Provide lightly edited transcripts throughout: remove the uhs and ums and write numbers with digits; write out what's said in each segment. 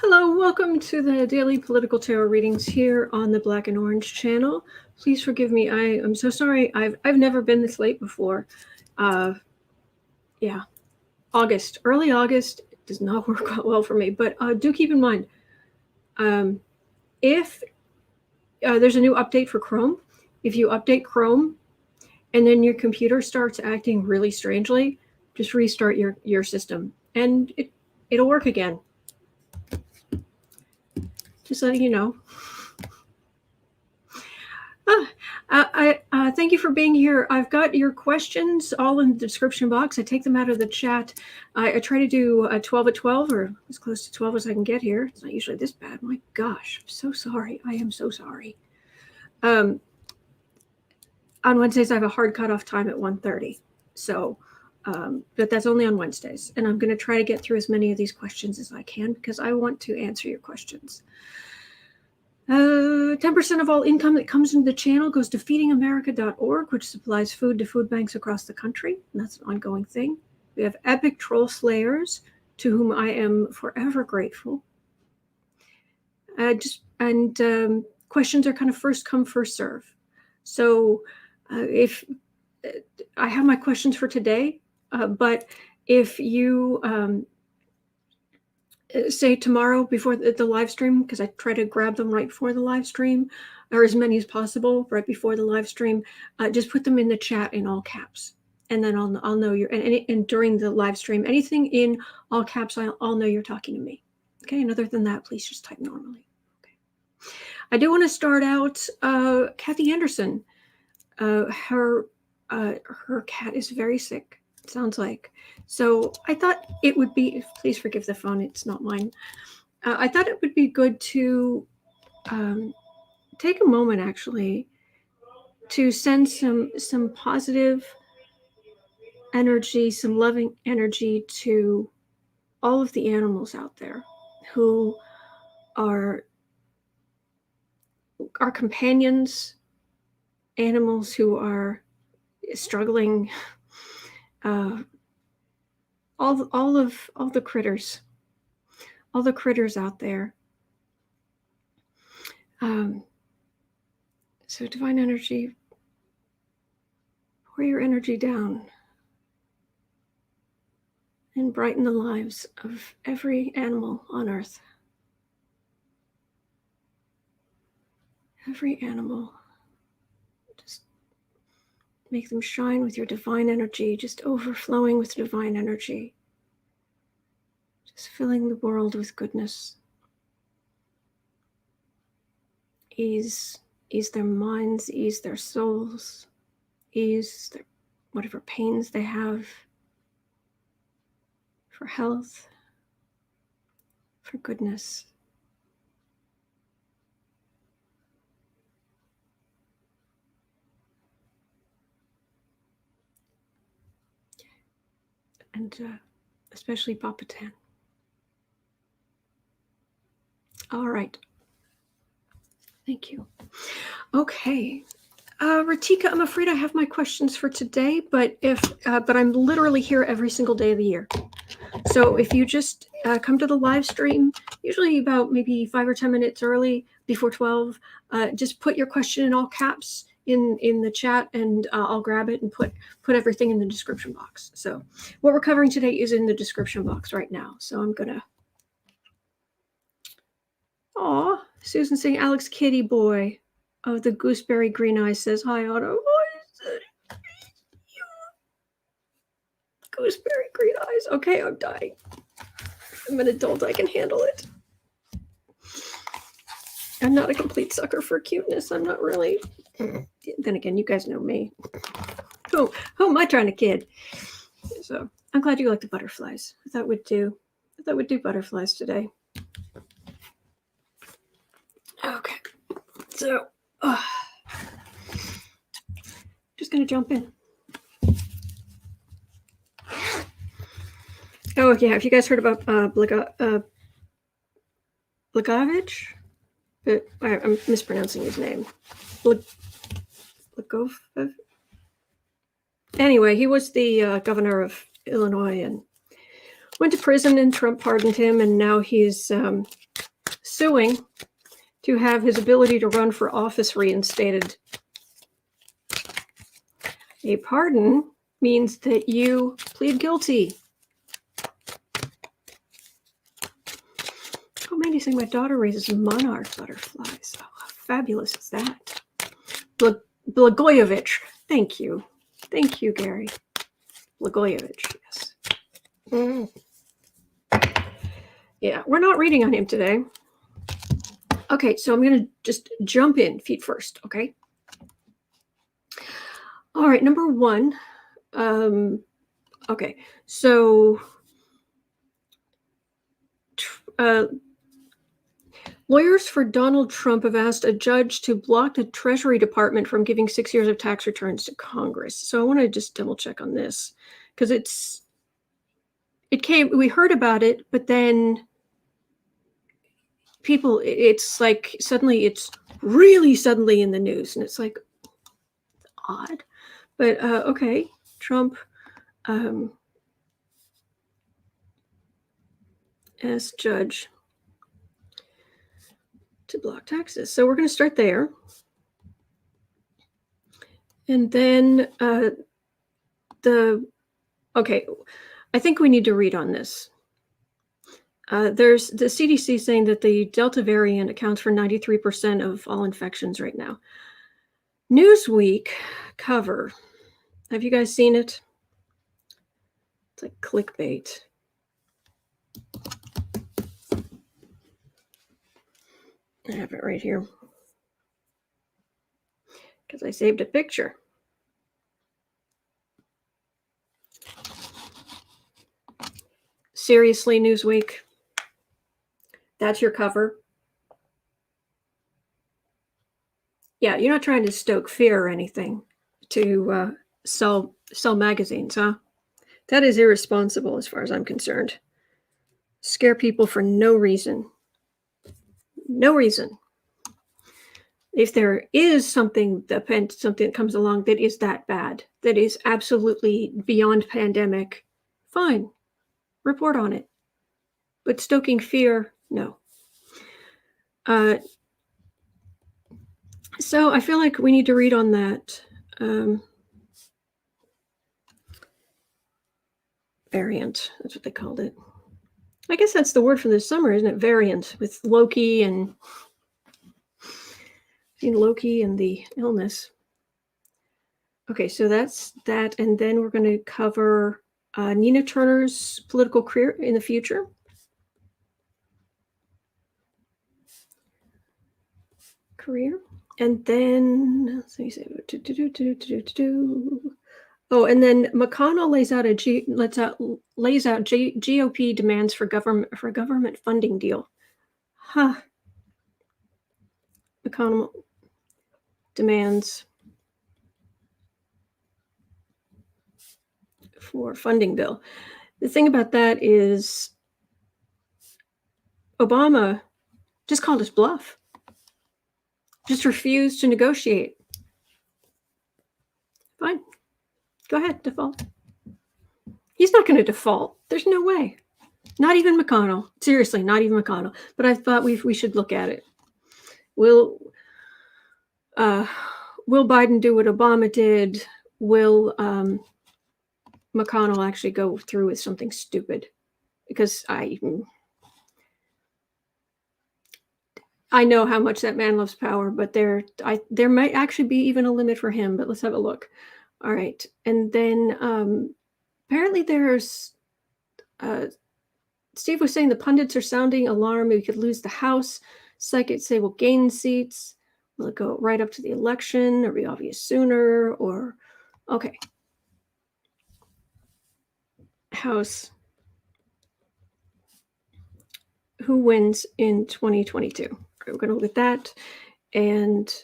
Hello, welcome to the daily political tarot readings here on the Black and Orange channel. Please forgive me. I am so sorry. I've never been this late before. Yeah, early August does not work out well for me. But do keep in mind, if there's a new update for Chrome, if you update Chrome and then your computer starts acting really strangely, just restart your system and it'll work again. Just letting you know. Thank you for being here. I've got your questions all in the description box. I take them out of the chat. I try to do 12 at 12 or as close to 12 as I can get here. It's not usually this bad. My gosh, I'm so sorry. I am so sorry. On Wednesdays, I have a hard cutoff time at 1:30. So, but that's only on Wednesdays. And I'm going to try to get through as many of these questions as I can because I want to answer your questions. 10% of all income that comes into the channel goes to feedingamerica.org, which supplies food to food banks across the country. And that's an ongoing thing. We have epic troll slayers, to whom I am forever grateful. Questions are kind of first come, first serve. So if I have my questions for today, but if you say tomorrow before the live stream, because I try to grab them right before the live stream, or as many as possible right before the live stream, just put them in the chat in all caps, and then I'll know you're. And during the live stream, anything in all caps, I'll know you're talking to me. Okay. And other than that, please just type normally. Okay. I do want to start out. Kathy Anderson, her cat is very sick. Sounds like. So I thought it would be, please forgive the phone, it's not mine. I thought it would be good to take a moment actually to send some positive energy, some loving energy to all of the animals out there who are our companions, animals who are struggling, all the critters out there. So divine energy, pour your energy down and brighten the lives of every animal on earth. Every animal. Just make them shine with your divine energy, just overflowing with divine energy. Just filling the world with goodness. Ease their minds, ease their souls, ease their whatever pains they have, for health, for goodness. And especially Papa Tan. All right. Thank you. Okay. Ratika, I'm afraid I have my questions for today, but I'm literally here every single day of the year. So if you just come to the live stream, usually about maybe 5 or 10 minutes early, before 12, just put your question in all caps in the chat, and I'll grab it and put everything in the description box. So what we're covering today is in the description box right now. So I'm gonna. Aw, Susan saying Alex Kitty Boy of the Gooseberry Green Eyes says hi, Otto. Gooseberry Green Eyes. Okay, I'm dying. I'm an adult. I can handle it. I'm not a complete sucker for cuteness. I'm not really. Then again, you guys know me. Who am I trying to kid? So I'm glad you like the butterflies. I thought we'd do butterflies today. Okay, so just gonna jump in. Oh yeah, have you guys heard about Blagojevich? I'm mispronouncing his name. Anyway, he was the governor of Illinois and went to prison, and Trump pardoned him, and now he's suing to have his ability to run for office reinstated. A pardon means that you plead guilty. Oh, Mandy's saying my daughter raises monarch butterflies. Oh, how fabulous is that? Blagojevich. Thank you. Thank you, Gary. Blagojevich, yes. Yeah, we're not reading on him today. Okay, so I'm going to just jump in feet first, okay? All right, number one. Okay, so lawyers for Donald Trump have asked a judge to block the Treasury Department from giving 6 years of tax returns to Congress. So I want to just double check on this because we heard about it, but then people, it's like suddenly it's really suddenly in the news, and it's like odd. But okay, Trump as judge to block taxes. So we're going to start there. And then okay, I think we need to read on this. There's the CDC saying that the Delta variant accounts for 93% of all infections right now. Newsweek cover. Have you guys seen it? It's like clickbait. I have it right here because I saved a picture. Seriously, Newsweek, that's your cover? Yeah, you're not trying to stoke fear or anything to sell magazines, huh? That is irresponsible as far as I'm concerned. Scare people for no reason. No reason. If there is something that comes along that is that bad, that is absolutely beyond pandemic, fine, report on it. But stoking fear, no. So I feel like we need to read on that variant. That's what they called it. I guess that's the word for this summer, isn't it? Variant, with Loki and the illness. Okay, so that's that. And then we're going to cover Nina Turner's political career in the future. And then, let's see, oh, and then McConnell lays out GOP demands for government funding deal. Huh. McConnell demands for funding bill. The thing about that is Obama just called his bluff. Just refused to negotiate. Fine. Go ahead, default. He's not going to default. There's no way. Not even McConnell. Seriously, not even McConnell. But I thought we should look at it. Will Biden do what Obama did? Will McConnell actually go through with something stupid? Because I know how much that man loves power, but there might actually be even a limit for him. But let's have a look. All right, and then apparently there's Steve was saying the pundits are sounding alarm. We could lose the House. Psychics say we'll gain seats. Will it go right up to the election or be obvious sooner? Or okay, House. Who wins in 2022? We're going to look at that, and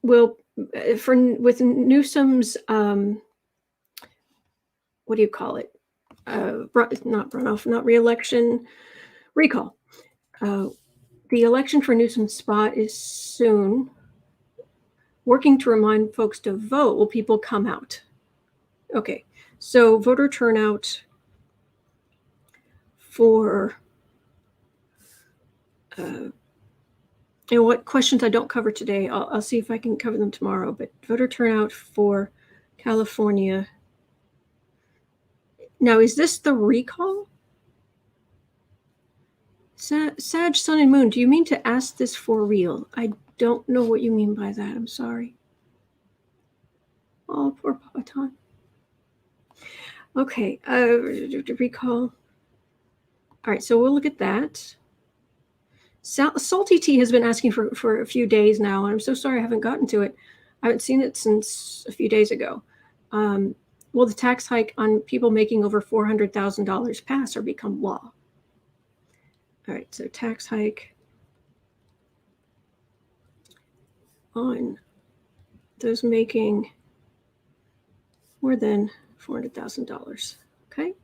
with Newsom's what do you call it? Not runoff, not re-election, recall. The election for Newsom's spot is soon. Working to remind folks to vote. Will people come out? Okay, so voter turnout for what questions I don't cover today. I'll see if I can cover them tomorrow. But voter turnout for California. Now, is this the recall? Sag, Sun, and Moon, do you mean to ask this for real? I don't know what you mean by that. I'm sorry. Oh, poor Papa Ton. Okay, recall. All right, so we'll look at that. Salty Tea has been asking for a few days now, and I'm so sorry I haven't gotten to it. I haven't seen it since a few days ago. Will the tax hike on people making over $400,000 pass or become law? All right, so tax hike on those making more than $400,000. Okay.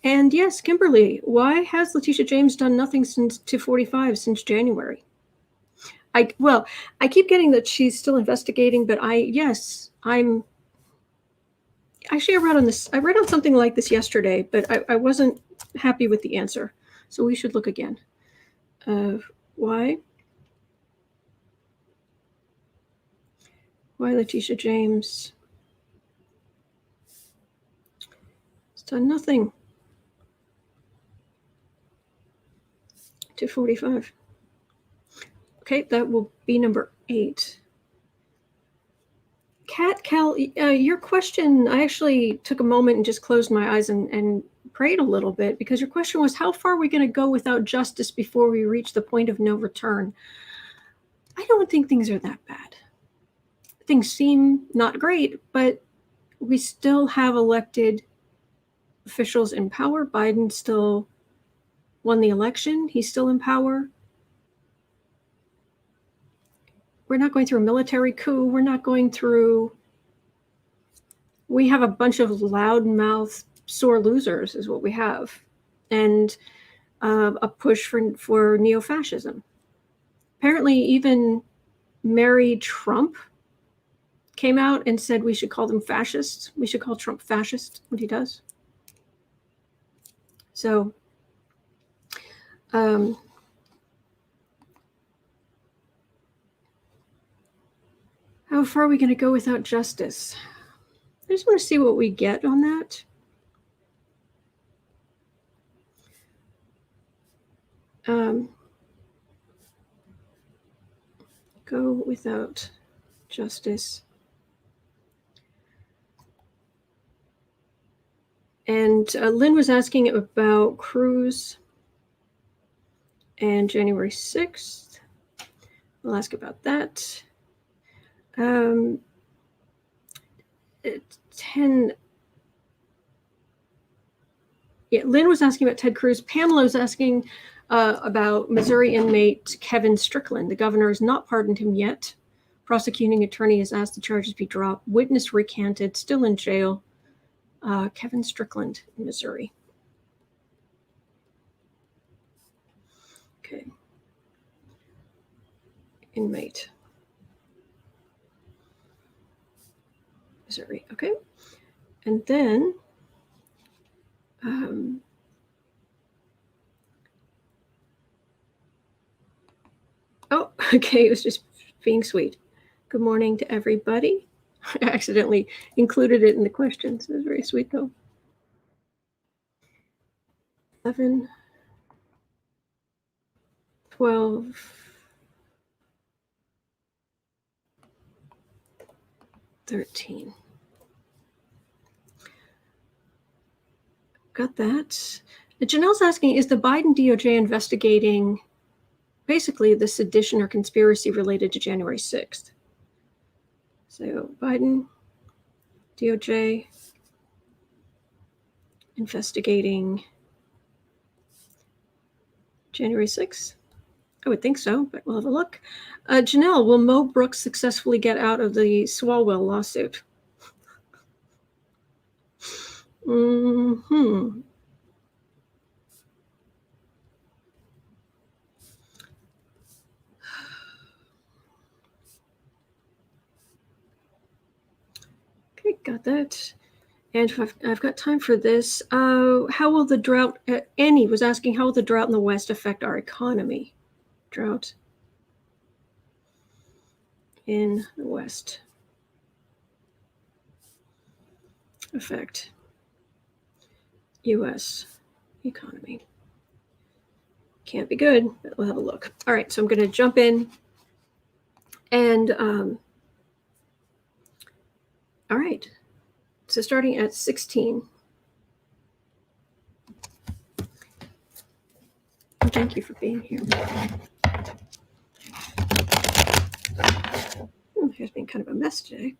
And yes, Kimberly, why has Letitia James done nothing since 245 since January? I keep getting that she's still investigating, but I'm actually I read on something like this yesterday, but I wasn't happy with the answer. So we should look again. Why Letitia James has done nothing. 245. Okay, that will be number 8. Kat, Cal, your question, I actually took a moment and just closed my eyes and prayed a little bit, because your question was, how far are we going to go without justice before we reach the point of no return? I don't think things are that bad. Things seem not great, but we still have elected officials in power. Biden still won the election. He's still in power. We're not going through a military coup. We're not going through. We have a bunch of loudmouth sore losers, is what we have, and a push for neo-fascism. Apparently, even Mary Trump came out and said we should call them fascists. We should call Trump fascist, what he does. So, how far are we going to go without justice? I just want to see what we get on that. Go without justice. And Lynn was asking about Cruz and January 6th. I'll ask about that. 10. Yeah, Lynn was asking about Ted Cruz. Pamela was asking about Missouri inmate Kevin Strickland. The governor has not pardoned him yet. Prosecuting attorney has asked the charges be dropped. Witness recanted, still in jail. Kevin Strickland in Missouri. Okay. Inmate. Missouri. Okay. And then okay, it was just being sweet. Good morning to everybody. I accidentally included it in the questions. It was very sweet, though. 11, 12, 13. Got that. Janelle's asking, is the Biden DOJ investigating basically the sedition or conspiracy related to January 6th? So Biden, DOJ, investigating January 6th? I would think so, but we'll have a look. Janelle, will Mo Brooks successfully get out of the Swalwell lawsuit? Okay, got that. And I've got time for this. How will the drought, Annie was asking, how will the drought in the West affect our economy? Drought in the West affect U.S. economy. Can't be good, but we'll have a look. All right, so I'm going to jump in. And, all right, so starting at 16. Thank you for being here. Here's been kind of a mess today.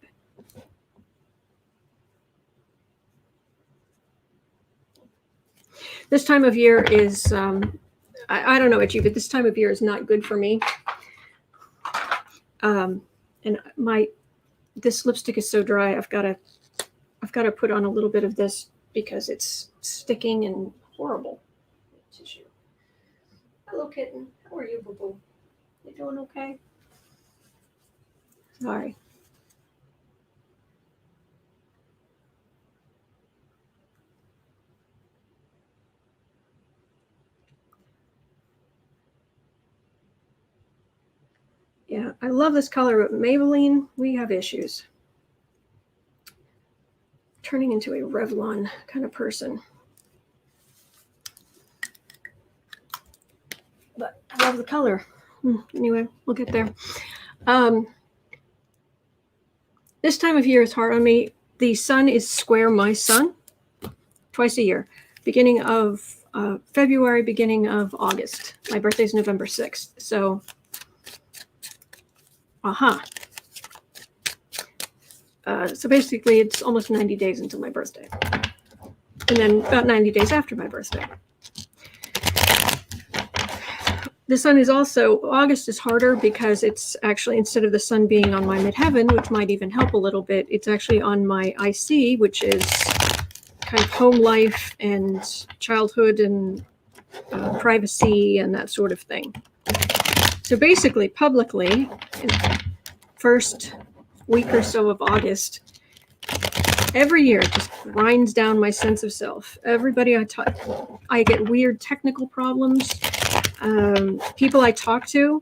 This time of year is, I don't know about you, but this time of year is not good for me. And this lipstick is so dry. I've got to put on a little bit of this because it's sticking and horrible. Tissue. Hello, kitten. How are you, boo boo? You doing okay? Sorry. Yeah, I love this color, but Maybelline, we have issues. Turning into a Revlon kind of person. But I love the color. Anyway, we'll get there. This time of year is hard on me. The sun is square my sun twice a year. Beginning of February, beginning of August. My birthday is November 6th. So, so basically, it's almost 90 days until my birthday. And then about 90 days after my birthday. The sun is also, August is harder because it's actually, instead of the sun being on my midheaven, which might even help a little bit, it's actually on my IC, which is kind of home life and childhood and privacy and that sort of thing. So basically, publicly, in the first week or so of August, every year it just grinds down my sense of self. Everybody I get weird technical problems. People I talk to,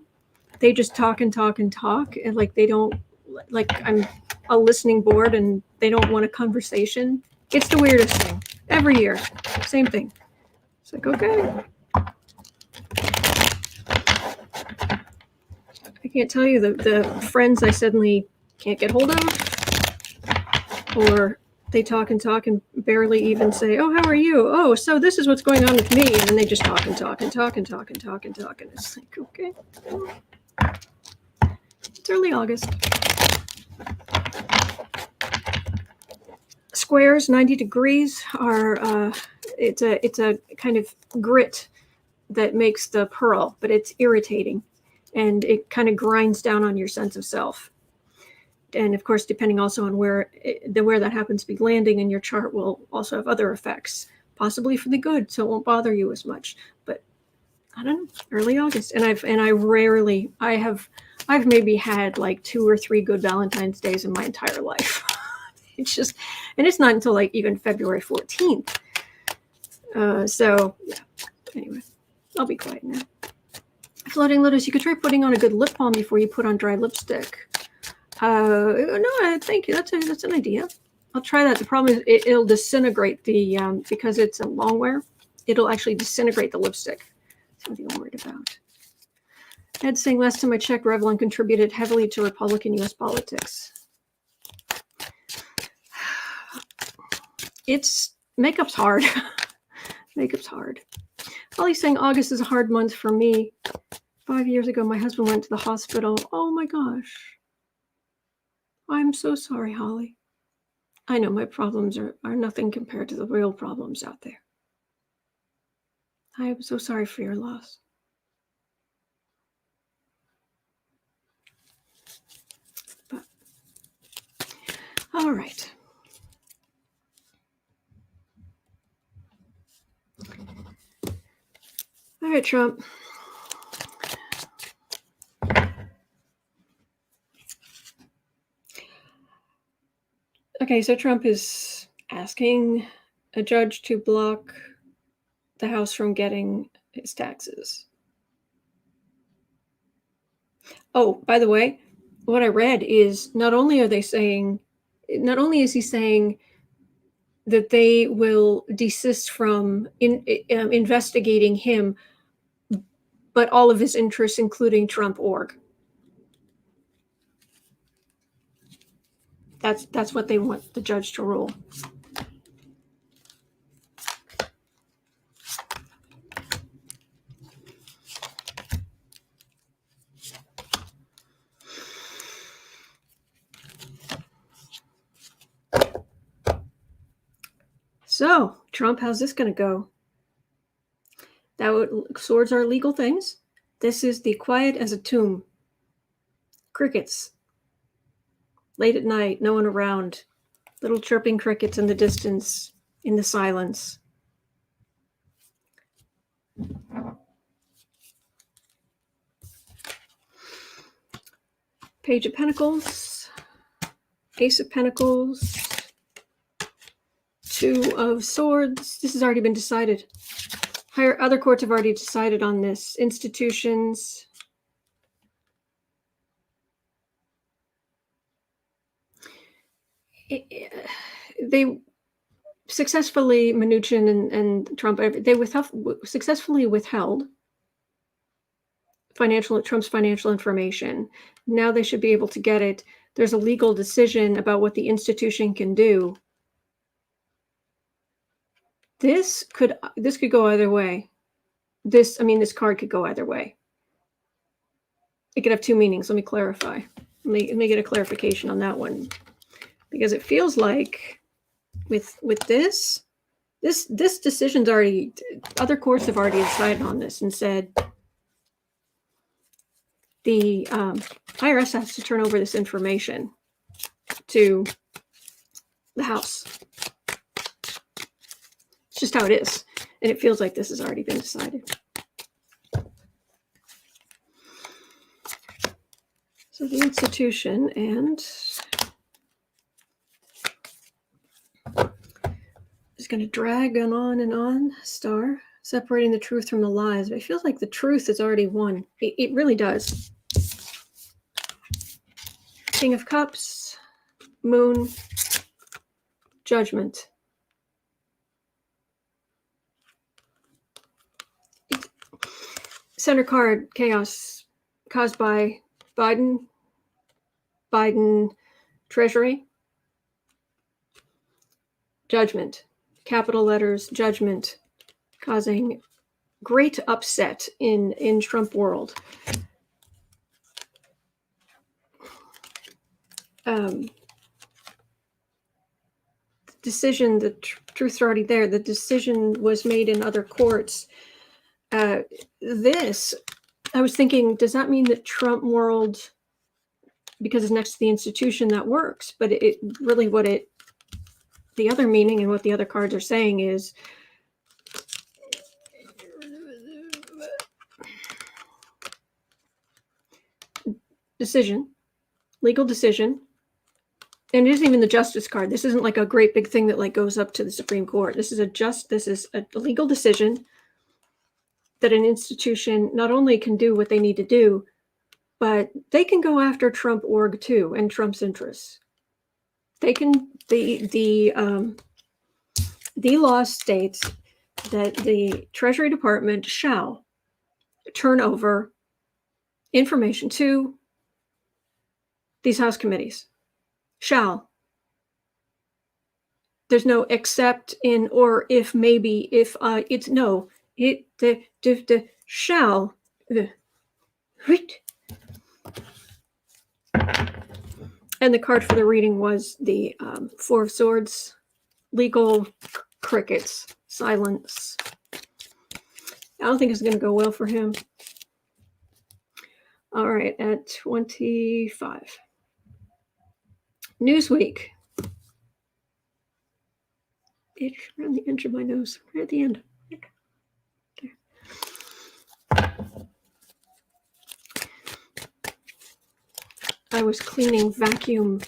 they just talk and talk and talk, and like they don't, like I'm a listening board and they don't want a conversation. It's the weirdest thing. Every year, same thing. It's like, okay. I can't tell you the friends I suddenly can't get hold of, or they talk and talk and barely even say, oh, how are you? Oh, so this is what's going on with me. And then they just talk and talk and talk and talk and talk and talk. And it's like, okay. It's early August. Squares, 90 degrees, are, it's a kind of grit that makes the pearl, but it's irritating. And it kind of grinds down on your sense of self. And of course, depending also on where that happens to be landing in your chart will also have other effects, possibly for the good, so it won't bother you as much. But I don't know, early August, and I've maybe had like 2 or 3 good Valentine's days in my entire life. It's just, and it's not until like even February 14th. So yeah. Anyway, I'll be quiet now. Floating Lotus, you could try putting on a good lip balm before you put on dry lipstick. No, I think that's an idea. I'll try that. The problem is it'll disintegrate because it's a long wear, it'll actually disintegrate the lipstick. That's something I'm worried about. Ed saying, last time I checked, Revlon contributed heavily to Republican U.S. politics. Makeup's hard. Makeup's hard. Holly's saying August is a hard month for me. 5 years ago, my husband went to the hospital. Oh my gosh. I'm so sorry, Holly. I know my problems are nothing compared to the real problems out there. I am so sorry for your loss. But, all right. All right, Trump. Okay, so Trump is asking a judge to block the House from getting his taxes. Oh, by the way, what I read is not only is he saying that they will desist from investigating him, but all of his interests, including Trump.org. That's what they want the judge to rule. So, Trump, how's this going to go? Swords are legal things. This is the quiet as a tomb. Crickets. Late at night, no one around. Little chirping crickets in the distance, in the silence. Page of Pentacles. Ace of Pentacles. Two of Swords. This has already been decided. Other courts have already decided on this. Institutions. They successfully, Mnuchin and Trump, they successfully withheld Trump's financial information. Now they should be able to get it. There's a legal decision about what the institution can do. This could go either way. This card could go either way. It could have two meanings. Let me clarify. Let me get a clarification on that one, because it feels like with this decision's already, other courts have already decided on this and said the IRS has to turn over this information to the House. It's just how it is. And it feels like this has already been decided. So the institution and is going to drag on and on, star, separating the truth from the lies. But it feels like the truth is already won. It really does. King of Cups, Moon, Judgment. Center card, chaos caused by Biden, Treasury, Judgment, capital letters, Judgment, causing great upset in Trump world. Decision, the truth's already there. The decision was made in other courts. This, I was thinking, does that mean that Trump world, because it's next to the institution, that works? But it really, the other meaning and what the other cards are saying is decision, legal decision. And it isn't even the justice card. This isn't like a great big thing that like goes up to the Supreme Court. This is a legal decision that an institution not only can do what they need to do, but they can go after Trump.org too and Trump's interests. They can, the law states that the Treasury Department shall turn over information to these House committees. Shall. There's no except, in, or if, maybe, if, it's no. It, the shall. And the card for the reading was the Four of Swords, legal crickets, silence. I don't think it's going to go well for him. All right, at 25. Newsweek. Itch around the edge of my nose, right at the end. Okay. I was cleaning vacuum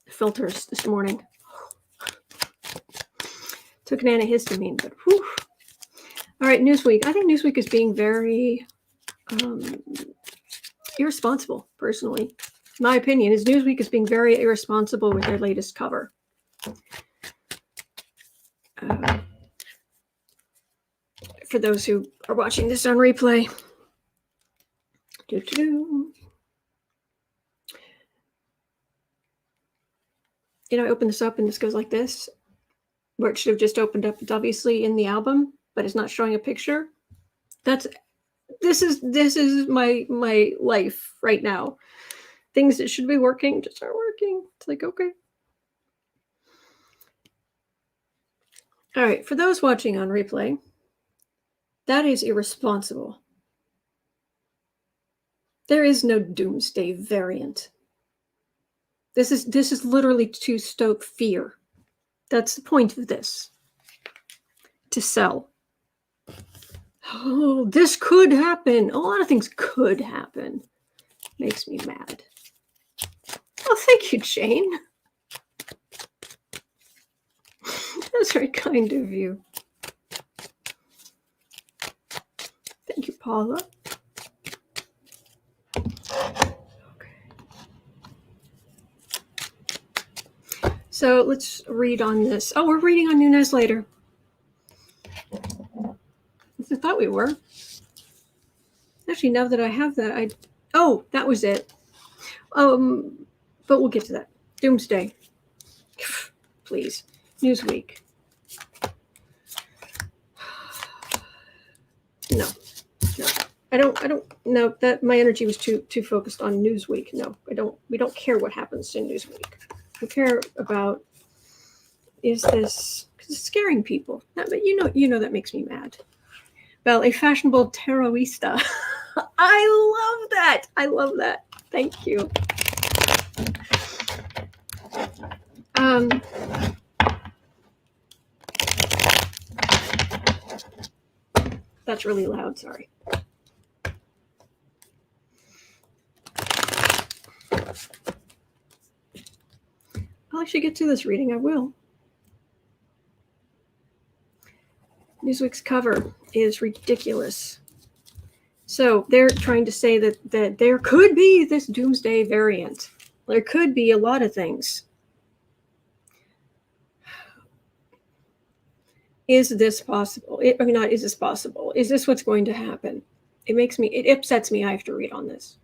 filters this morning. Took an antihistamine, but whew. All right, Newsweek. I think Newsweek is being very irresponsible, personally. My opinion is Newsweek is being very irresponsible with their latest cover. For those who are watching this on replay. I open this up and this goes like this, where it should have just opened up. It's obviously in the album, but it's not showing a picture. This is my life right now. Things that should be working just aren't working. It's like, okay. All right, for those watching on replay, that is irresponsible. There is no Doomsday Variant. This is literally to stoke fear. That's the point of this. To sell. Oh, this could happen. A lot of things could happen. Makes me mad. Oh, thank you, Jane. That's very kind of you. Thank you, Paula. So let's read on this. Oh, we're reading on Nunes later. I thought we were. Actually, now that I have that, oh, that was it. But we'll get to that. Doomsday. Please. Newsweek. No. I don't no, that my energy was too focused on Newsweek. No, we don't care what happens in Newsweek. We care about, is this, because it's scaring people. But you know that makes me mad. Well, a fashionable terrorista. I love that. Thank you. That's really loud, sorry. I'll actually get to this reading, I will. Newsweek's cover is ridiculous. So they're trying to say that there could be this Doomsday Variant. There could be a lot of things. Is this possible? Not is this possible? Is this what's going to happen? It upsets me I have to read on this.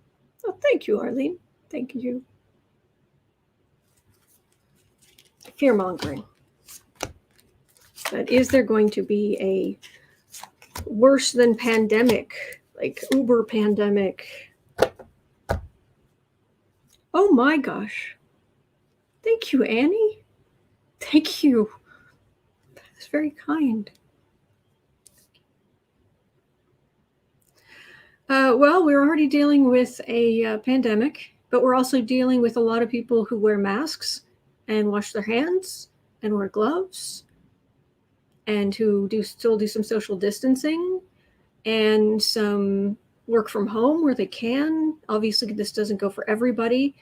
Oh, thank you, Arlene. Thank you. Fear-mongering. But is there going to be a worse than pandemic, like Uber pandemic? Oh my gosh. Thank you, Annie. Thank you. That's very kind. Well, we're already dealing with a pandemic, but we're also dealing with a lot of people who wear masks and wash their hands and wear gloves and who still do some social distancing and some work from home where they can. Obviously, this doesn't go for everybody,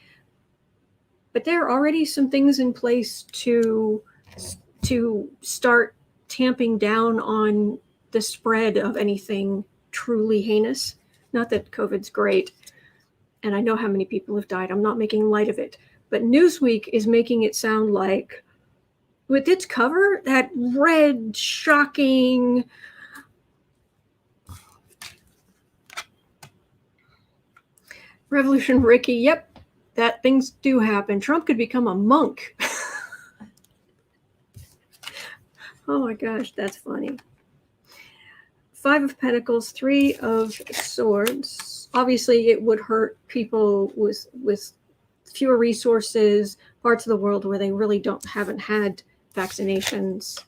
but there are already some things in place to start tamping down on the spread of anything truly heinous. Not that COVID's great, and I know how many people have died. I'm not making light of it. But Newsweek is making it sound like, with its cover, that red, shocking, Revolution Ricky, yep, that things do happen. Trump could become a monk. Oh my gosh, that's funny. 5 of Pentacles, 3 of Swords. Obviously, it would hurt people with fewer resources, parts of the world where they really haven't had vaccinations.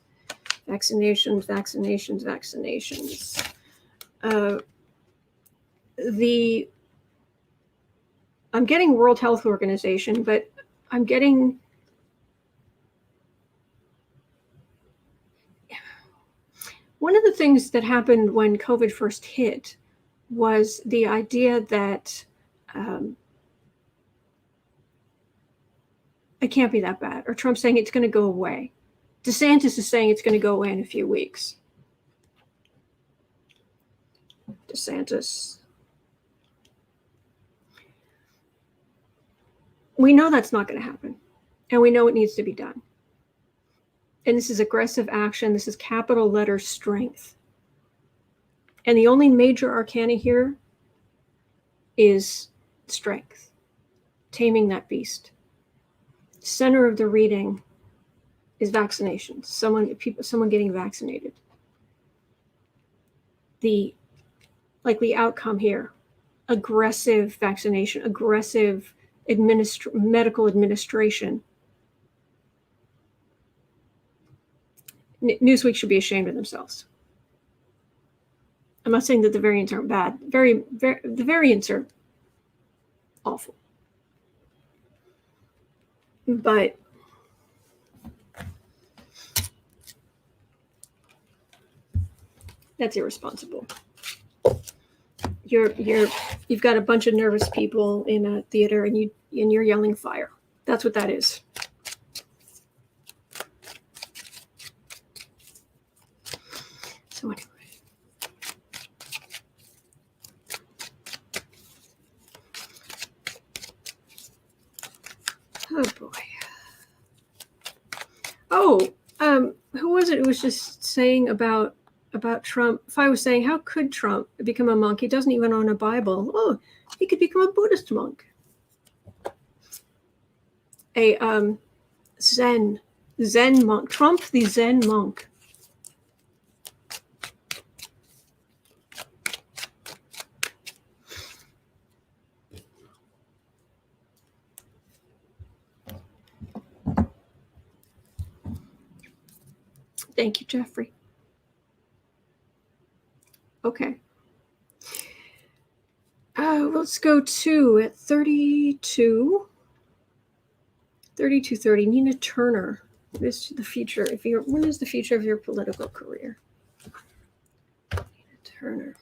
I'm getting World Health Organization, but I'm getting one of the things that happened when COVID first hit was the idea that it can't be that bad, or Trump saying it's going to go away. DeSantis is saying it's going to go away in a few weeks. DeSantis. We know that's not going to happen. And we know it needs to be done. And this is aggressive action. This is capital letter strength. And the only major arcana here is strength. Taming that beast. Center of the reading is vaccinations. Someone getting vaccinated. The likely outcome here, aggressive vaccination, aggressive medical administration. Newsweek should be ashamed of themselves. I'm not saying that the variants aren't bad. The variants are awful. But that's irresponsible. You've got a bunch of nervous people in a theater and you're yelling fire. That's what that is. So anyway. Oh boy. Oh, who was it who was just saying about Trump? If I was saying, how could Trump become a monk? He doesn't even own a Bible. Oh, he could become a Buddhist monk. A Zen monk. Trump the Zen monk. Thank you, Jeffrey. Okay. Let's go to at 32:30. Nina Turner. What is the future? What is the future of your political career? Nina Turner.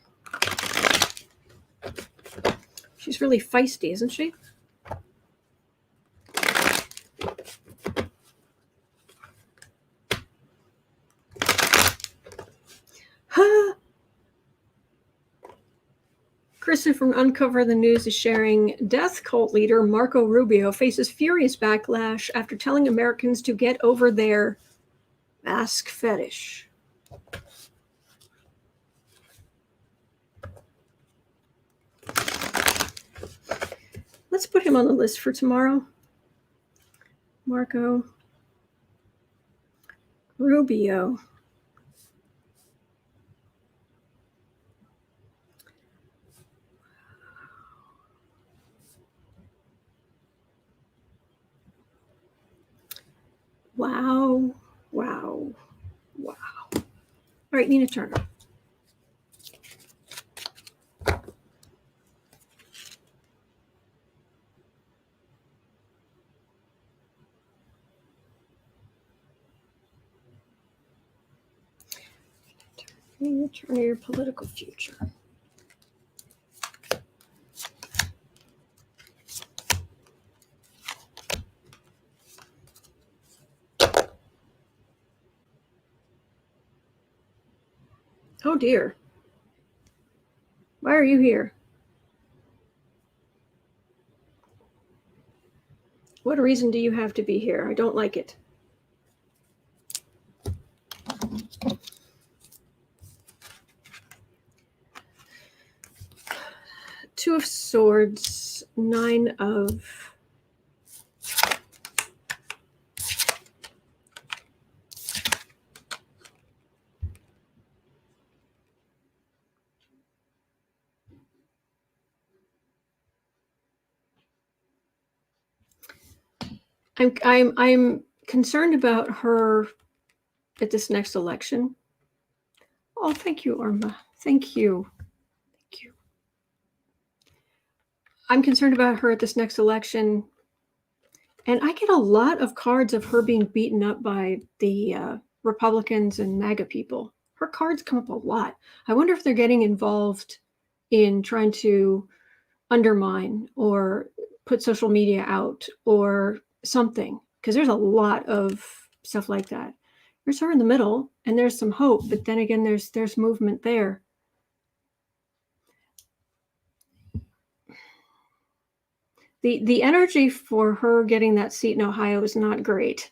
She's really feisty, isn't she? Kristen from Uncover the News is sharing death cult leader Marco Rubio faces furious backlash after telling Americans to get over their mask fetish. Let's put him on the list for tomorrow. Marco Rubio. Wow. All right, Nina Turner. Nina Turner, your political future. Oh dear. Why are you here? What reason do you have to be here? I don't like it. Two of Swords, Nine of... I'm concerned about her at this next election. Oh, thank you, Irma. Thank you. I'm concerned about her at this next election. And I get a lot of cards of her being beaten up by the Republicans and MAGA people. Her cards come up a lot. I wonder if they're getting involved in trying to undermine or put social media out or something, because there's a lot of stuff like that. There's her in the middle, and there's some hope, but then again, there's movement there. The energy for her getting that seat in Ohio is not great.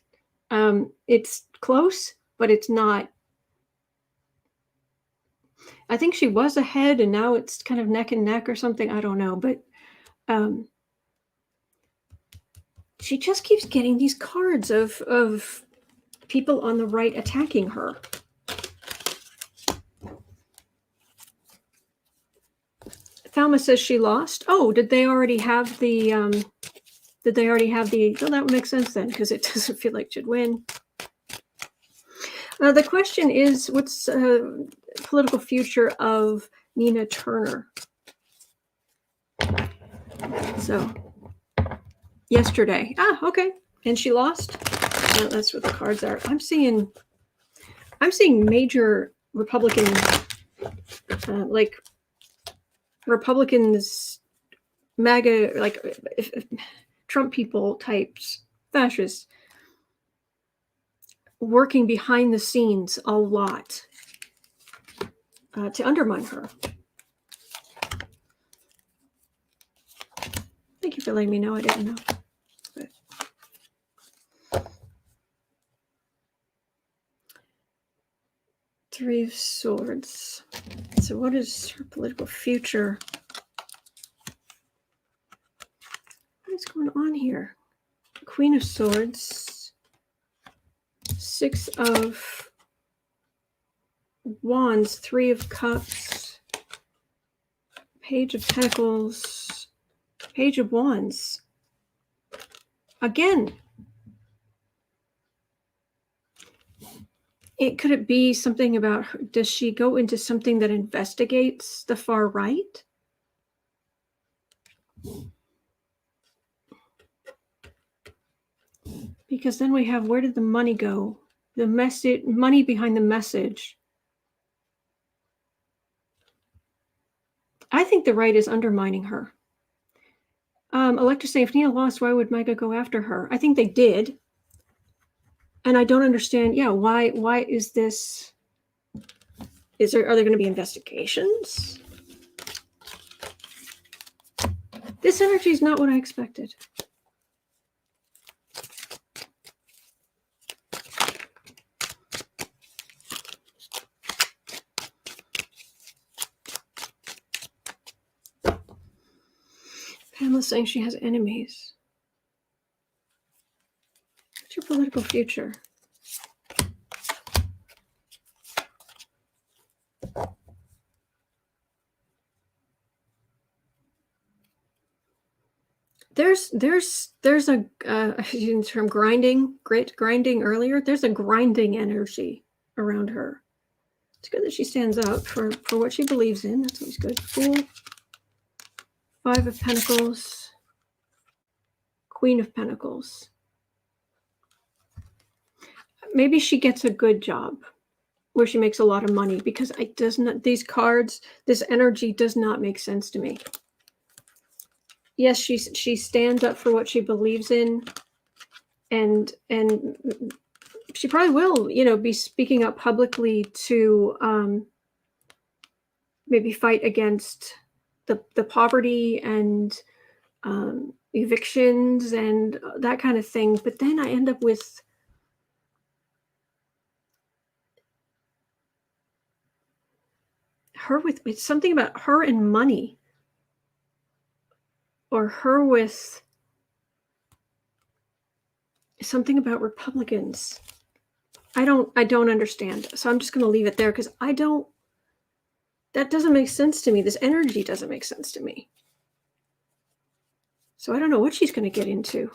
It's close, but it's not. I think she was ahead, and now it's kind of neck and neck or something. I don't know, but she just keeps getting these cards of people on the right attacking her. Thelma says she lost. Oh, did they already have the? Did they already have the? Well, that would make sense then, because it doesn't feel like she'd win. The question is, what's the political future of Nina Turner? So, yesterday. Okay. And she lost? No, that's what the cards are. I'm seeing major Republican, like Republicans, MAGA, like Trump people types, fascists, working behind the scenes a lot to undermine her. Thank you for letting me know. I didn't know. But. Three of Swords. So what is her political future? What is going on here? Queen of Swords. Six of Wands. Three of Cups. Page of Pentacles. Page of Wands. Again. Could it be something about her? Does she go into something that investigates the far right? Because then we have, where did the money go? The message, money behind the message. I think the right is undermining her. Electra saying, if Nina lost, why would Micah go after her? I think they did. And I don't understand, why is this? Are there going to be investigations? This energy is not what I expected. Pamela's saying she has enemies. What's your political future? There's a I used the term grinding earlier. There's a grinding energy around her. It's good that she stands up for what she believes in. That's always good. Fool. Five of Pentacles. Queen of Pentacles. Maybe she gets a good job where she makes a lot of money, because these cards, this energy does not make sense to me. Yes, she stands up for what she believes in, and she probably will, be speaking up publicly to maybe fight against the poverty and evictions and that kind of thing. But then I end up with her with something about her and money, or her with something about Republicans. I don't understand. So I'm just going to leave it there, because that doesn't make sense to me. This energy doesn't make sense to me. So I don't know what she's going to get into.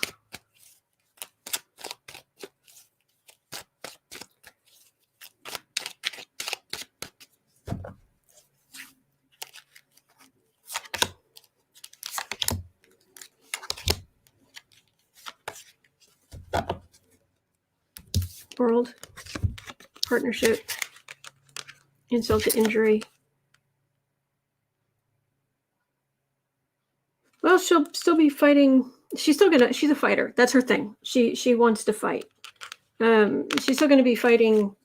World, partnership, insult to injury. Well, she'll still be fighting. She's a fighter. That's her thing. She wants to fight. She's still going to be fighting.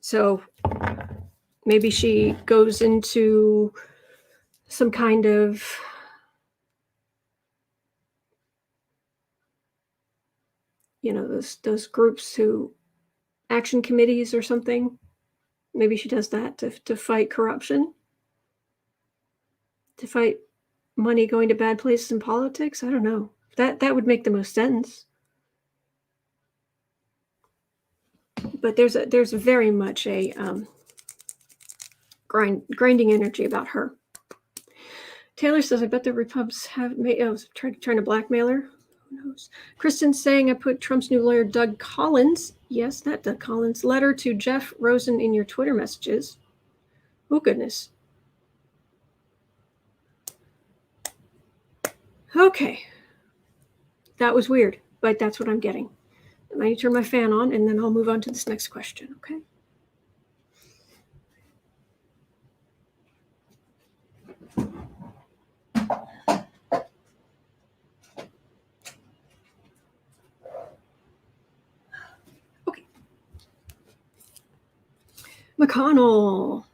So maybe she goes into some kind of those groups who action committees or something. Maybe she does that to fight corruption, to fight money going to bad places in politics. I don't know. That would make the most sense. But there's very much a grinding energy about her. Taylor says, I bet the Repubs have trying to blackmail her. Who knows? Kristen's saying, I put Trump's new lawyer, Doug Collins. Yes, that Doug Collins. Letter to Jeff Rosen in your Twitter messages. Oh, goodness. Okay. That was weird, but that's what I'm getting. I need to turn my fan on, and then I'll move on to this next question, okay? Okay. McConnell.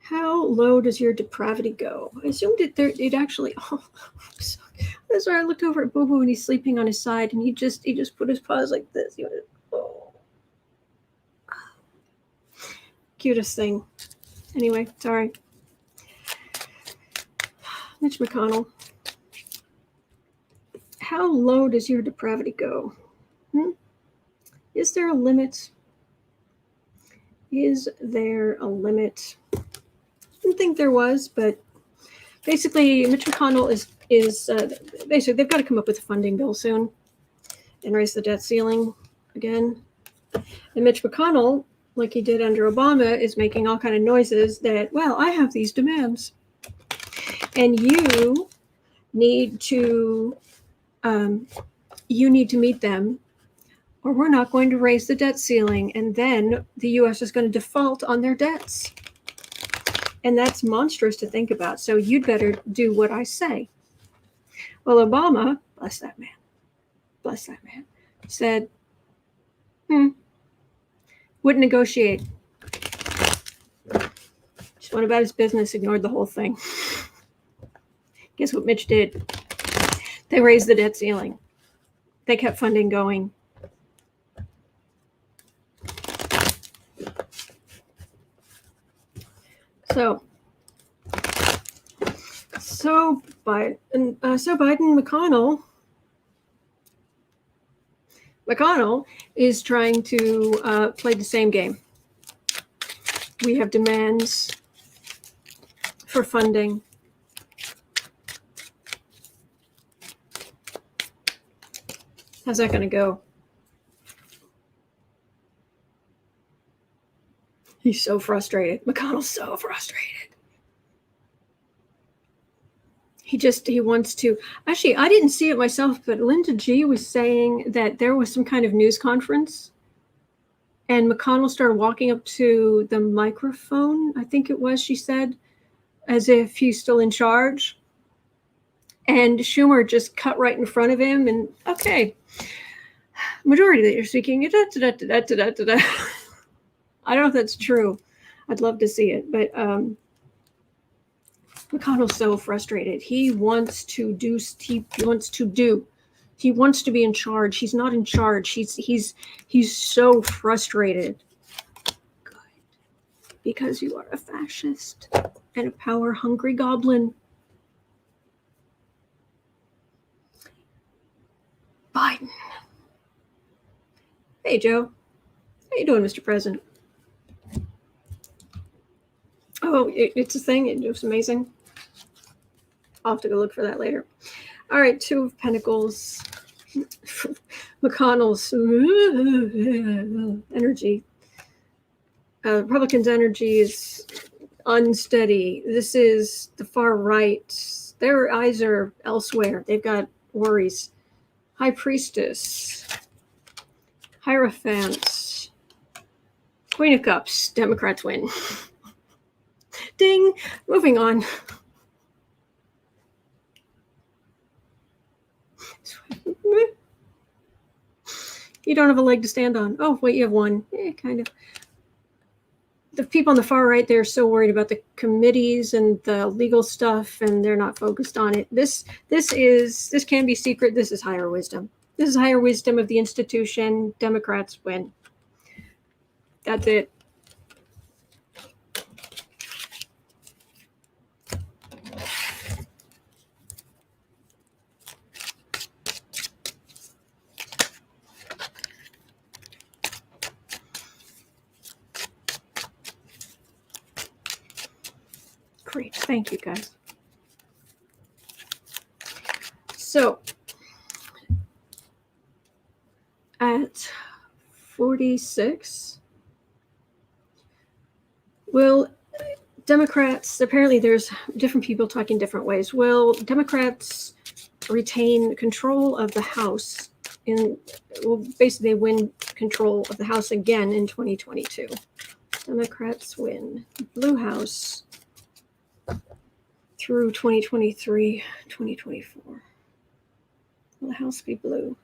How low does your depravity go? I assumed it actually. Oh, that's why I looked over at Boo Boo and he's sleeping on his side, and he just put his paws like this. He went, oh, cutest thing. Anyway, sorry. Mitch McConnell. How low does your depravity go? Is there a limit? Is there a limit? I didn't think there was, but basically, Mitch McConnell is basically they've got to come up with a funding bill soon and raise the debt ceiling again. And Mitch McConnell, like he did under Obama, is making all kind of noises that, well, I have these demands, and you need to meet them, or we're not going to raise the debt ceiling, and then the U.S. is going to default on their debts. And that's monstrous to think about. So you'd better do what I say. Well, Obama, bless that man, said, wouldn't negotiate. Just went about his business, ignored the whole thing. Guess what Mitch did? They raised the debt ceiling. They kept funding going. So Biden, McConnell is trying to play the same game. We have demands for funding. How's that going to go? He's so frustrated. McConnell's so frustrated. He wants to. Actually, I didn't see it myself, but Linda G was saying that there was some kind of news conference, and McConnell started walking up to the microphone, I think it was, she said, as if he's still in charge. And Schumer just cut right in front of him, and okay, majority that you're speaking. I don't know if that's true. I'd love to see it, but McConnell's so frustrated. He wants to do. He wants to be in charge. He's not in charge. He's so frustrated. Good. Because you are a fascist and a power-hungry goblin. Biden. Hey, Joe. How you doing, Mr. President? Oh, it's a thing. It was amazing. I'll have to go look for that later. All right, Two of Pentacles. McConnell's energy. Republicans' energy is unsteady. This is the far right. Their eyes are elsewhere. They've got worries. High Priestess. Hierophant. Queen of Cups. Democrats win. Ding. Moving on. You don't have a leg to stand on. Oh, wait, you have one. Kind of. The people on the far right, they're so worried about the committees and the legal stuff, and they're not focused on it. This can be secret. This is higher wisdom. This is higher wisdom of the institution. Democrats win. That's it. Great. Thank you, guys. So, at 46, will Democrats, apparently there's different people talking different ways, will Democrats retain control of the House will basically win control of the House again in 2022. Democrats win Blue House through 2023, 2024. Will the House be blue?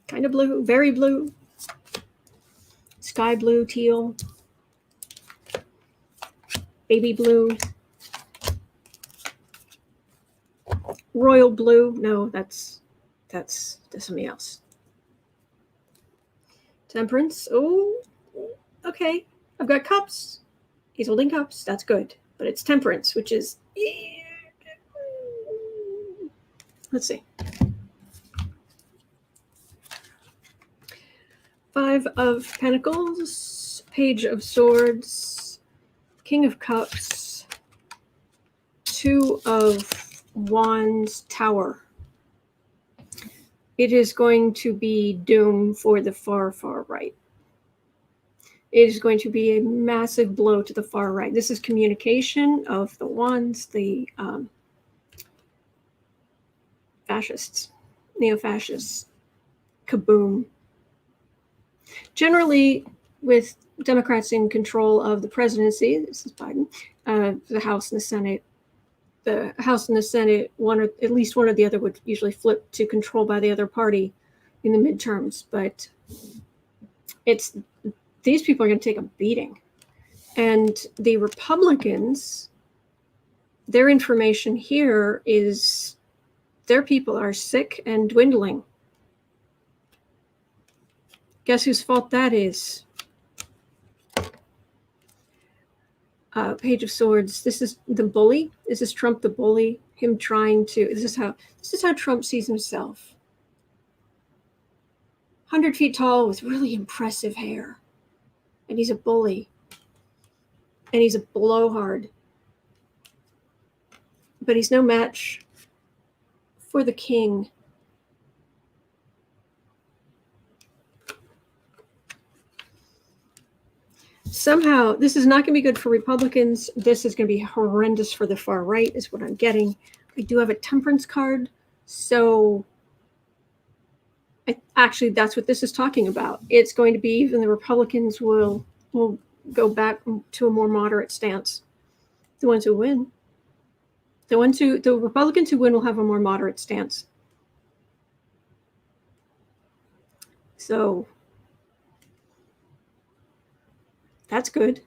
Kind of blue, very blue, sky blue, teal, baby blue, royal blue. No, that's something else. Temperance. Oh, okay. I've got cups. He's holding cups. That's good. But it's temperance, which is... Let's see. 5 of Pentacles, Page of Swords, King of Cups, 2 of Wands, Tower. It is going to be doom for the far, far right. It is going to be a massive blow to the far right. This is communication of the Wands, the fascists, neo-fascists. Kaboom. Generally, with Democrats in control of the presidency, this is Biden, the House and the Senate, at least one or the other would usually flip to control by the other party in the midterms. But these people are going to take a beating. And the Republicans, their information here is their people are sick and dwindling. Guess whose fault that is? Page of Swords. This is the bully. This is Trump the bully. Him trying to. This is how Trump sees himself. 100 feet tall with really impressive hair, and he's a bully. And he's a blowhard. But he's no match for the king. Somehow, this is not going to be good for Republicans. This is going to be horrendous for the far right, is what I'm getting. I do have a temperance card, so actually, that's what this is talking about. It's going to be even the Republicans will go back to a more moderate stance. The ones who win. The Republicans who win will have a more moderate stance. So that's good.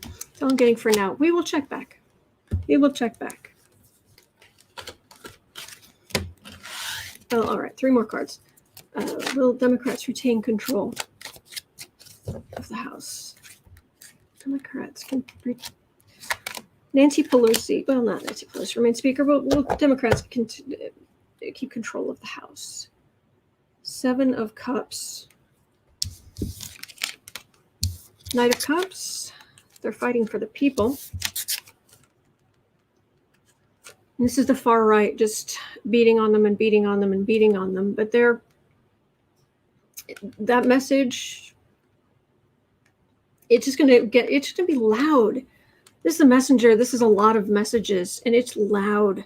That's all I'm getting for now. We will check back. Oh, all right, 3 more cards. Will Democrats retain control of the House? Democrats can... Nancy Pelosi, well, not Nancy Pelosi, remain Speaker, but will Democrats can keep control of the House? 7 of Cups. Knight of Cups. They're fighting for the people. And this is the far right, just beating on them and beating on them and beating on them. But that message, it's just going to be loud. This is a messenger. This is a lot of messages, and it's loud.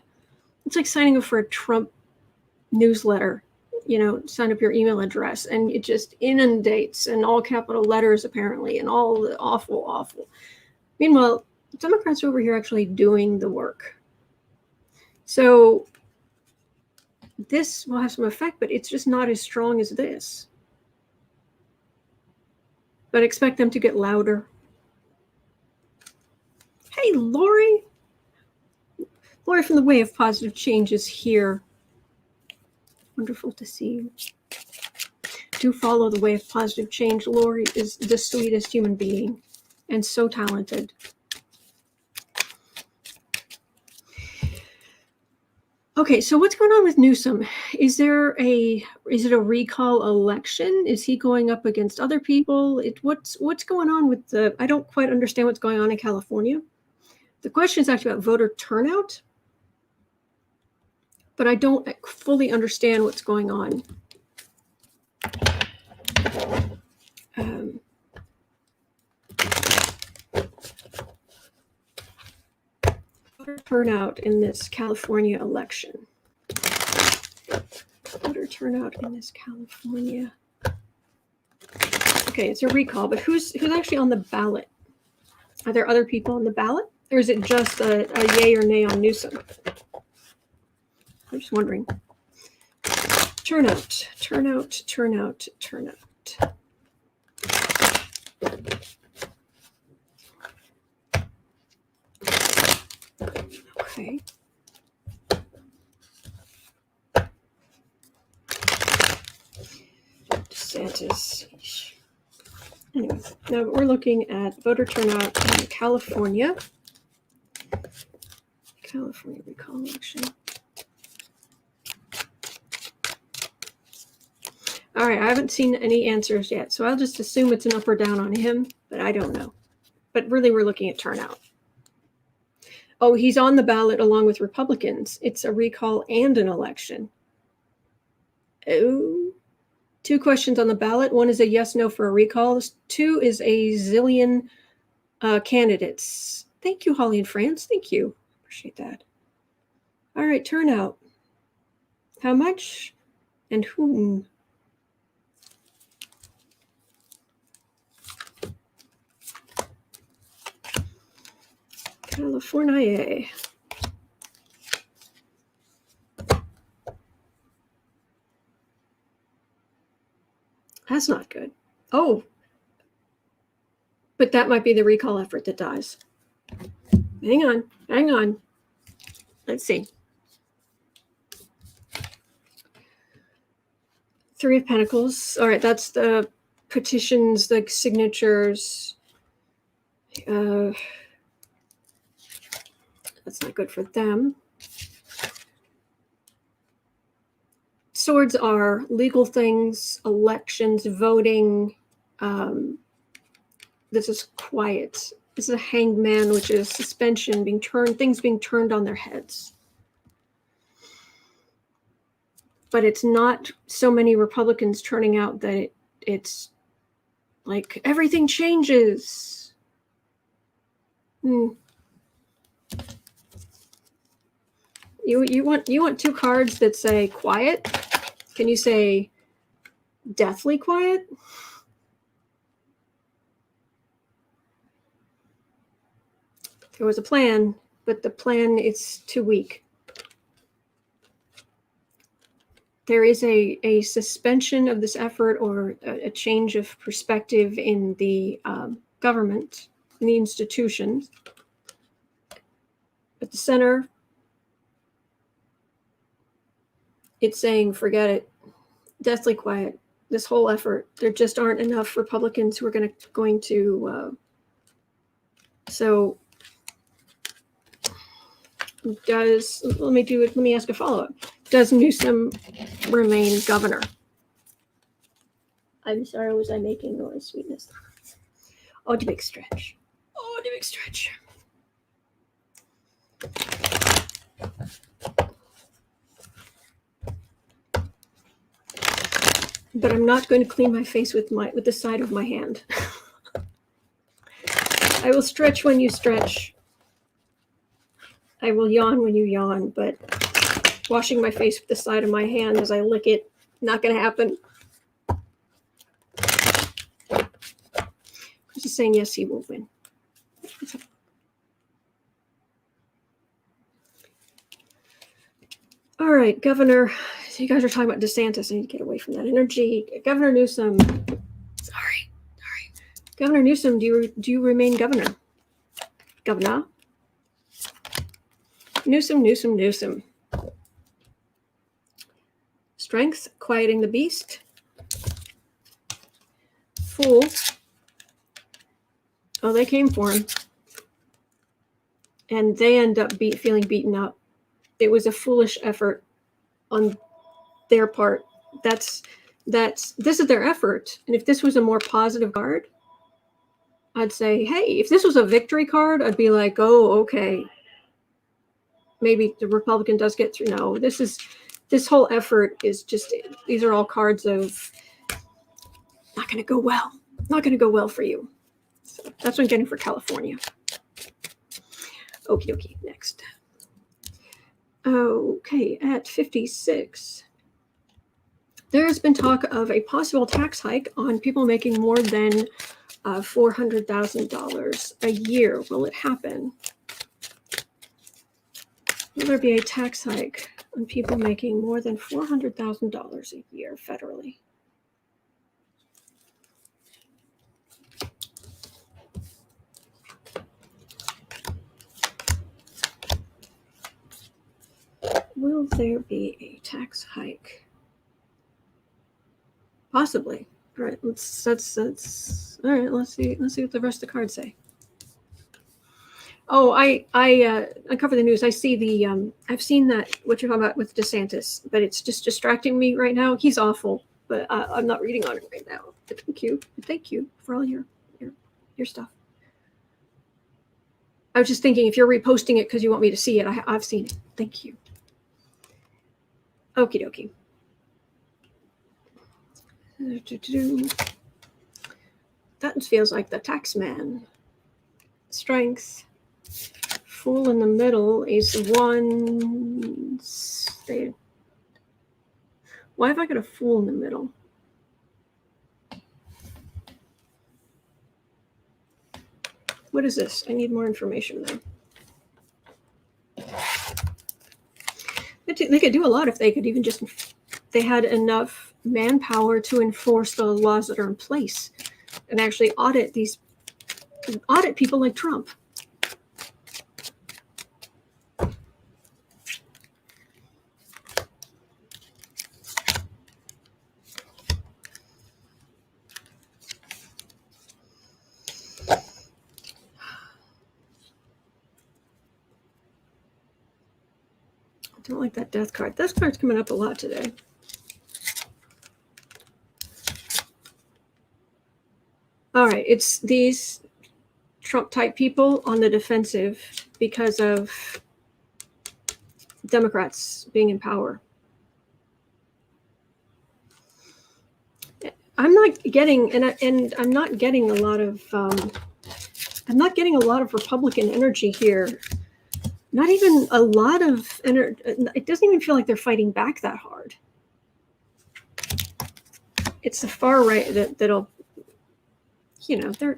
It's like signing up for a Trump newsletter. Sign up your email address, and it just inundates in all capital letters, apparently, and all the awful. Meanwhile, Democrats are over here actually doing the work. So this will have some effect, but it's just not as strong as this. But expect them to get louder. Hey, Lori. Lori from the Way of Positive Change is here. Wonderful to see you. Do follow the Way of Positive Change. Lori is the sweetest human being and so talented. Okay, so what's going on with Newsom? Is it a recall election? Is he going up against other people? What's going on with I don't quite understand what's going on in California. The question is actually about voter turnout, but I don't fully understand what's going on. Voter turnout in this California election. Voter turnout in this California. Okay, it's a recall, but who's actually on the ballot? Are there other people on the ballot, or is it just a yay or nay on Newsom? I'm just wondering. Turnout. Okay. DeSantis. Anyway, now we're looking at voter turnout in California. California recall election. All right, I haven't seen any answers yet, so I'll just assume it's an up or down on him, but I don't know. But really, we're looking at turnout. Oh, he's on the ballot along with Republicans. It's a recall and an election. Oh, 2 questions on the ballot. 1 is a yes, no for a recall. 2 is a zillion candidates. Thank you, Holly and France. Thank you. Appreciate that. All right, turnout. How much and whom? California. That's not good. Oh, but that might be the recall effort that dies. Hang on. Let's see. 3 of Pentacles. All right, that's the petitions, the signatures. That's not good for them. Swords are legal things, elections, voting. This is quiet. This is a hanged man, which is suspension, things being turned on their heads. But it's not so many Republicans turning out that it's like everything changes. You want 2 cards that say quiet? Can you say deathly quiet? There was a plan, but the plan is too weak. There is a suspension of this effort or a change of perspective in the government, in the institutions. At the center, it's saying, forget it, deathly quiet. This whole effort, there just aren't enough Republicans who are going to. So, let me ask a follow-up. Does Newsom remain governor? I'm sorry, was I making noise, sweetness? Oh, the big stretch. But I'm not going to clean my face with the side of my hand. I will stretch when you stretch. I will yawn when you yawn, but washing my face with the side of my hand as I lick it, not going to happen. Chris is saying yes, he will win. All right, Governor. You guys are talking about DeSantis. I need to get away from that energy. Governor Newsom. Sorry. Governor Newsom, do you remain governor? Governor? Newsom. Strength, quieting the beast. Fool. Oh, they came for him. And they end up feeling beaten up. It was a foolish effort on their part. This is their effort. And if this was a more positive card, I'd say, hey, if this was a victory card, I'd be like, oh, okay. Maybe the Republican does get through. No, this whole effort is just, these are all cards of not going to go well. Not going to go well for you. So that's what I'm getting for California. Okie dokie, next. Okay, at 56. There has been talk of a possible tax hike on people making more than $400,000 a year. Will it happen? Will there be a tax hike on people making more than $400,000 a year federally? Will there be a tax hike? Possibly. All right, let's all right, let's see what the rest of the cards say. Oh, I cover the news. I see the I've seen that what you're talking about with DeSantis, but it's just distracting me right now. He's awful, but I'm not reading on it right now. But thank you for all your stuff. I was just thinking if you're reposting it because you want me to see it, I've seen it. Thank you. Okie dokie. That feels like the tax man. Strength. Fool in the middle is one. Why have I got a fool in the middle? What is this? I need more information there. They could do a lot if they could even just, they had enough manpower to enforce the laws that are in place and actually audit people like Trump. I don't like that death card. Death card's coming up a lot today. All right, it's these Trump-type people on the defensive because of Democrats being in power. I'm not getting, and I'm not getting a lot of, Republican energy here. Not even a lot of energy. It doesn't even feel like they're fighting back that hard. It's the far right that'll, they're.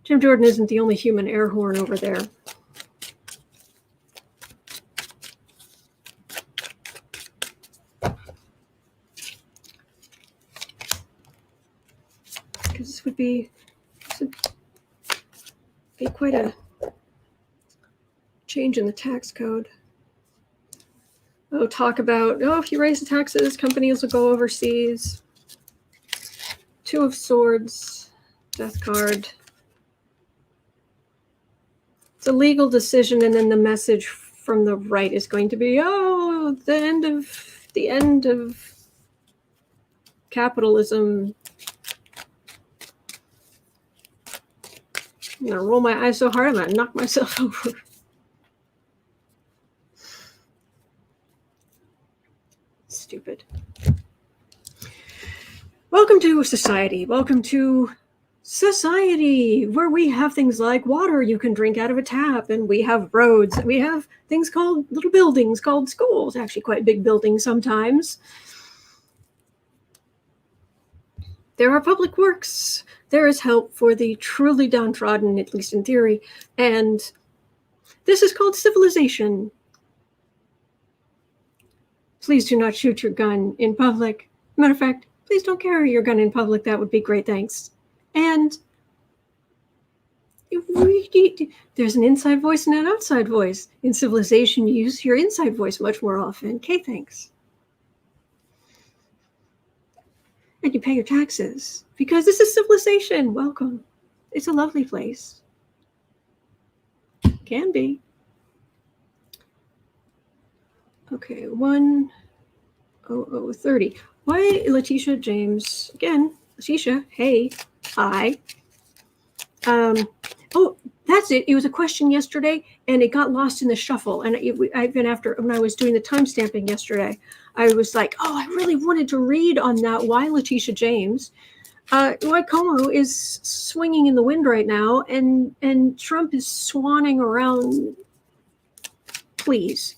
Jim Jordan isn't the only human air horn over there. Because this would be quite a change in the tax code. Oh, talk about, if you raise the taxes, companies will go overseas. Two of Swords, death card. It's a legal decision, and then the message from the right is going to be, the end of capitalism. I'm gonna roll my eyes so hard I'm gonna knock myself over. Stupid. Welcome to society. Welcome to society, where we have things like water you can drink out of a tap, and we have roads, and we have things called little buildings called schools, actually quite big buildings sometimes. There are public works. There is help for the truly downtrodden, at least in theory, and this is called civilization. Please do not shoot your gun in public. Matter of fact, please don't carry your gun in public. That would be great. Thanks. And there's an inside voice and an outside voice. In civilization, you use your inside voice much more often. Okay, thanks. And you pay your taxes because this is civilization. Welcome. It's a lovely place. Can be. Okay, 1:00:30. Why Letitia James again? Letitia, hey, hi. Oh, that's it. It was a question yesterday, and it got lost in the shuffle. And I've been after when I was doing the timestamping yesterday. I was like, oh, I really wanted to read on that. Why Letitia James? Why Como is swinging in the wind right now, and Trump is swanning around. Please.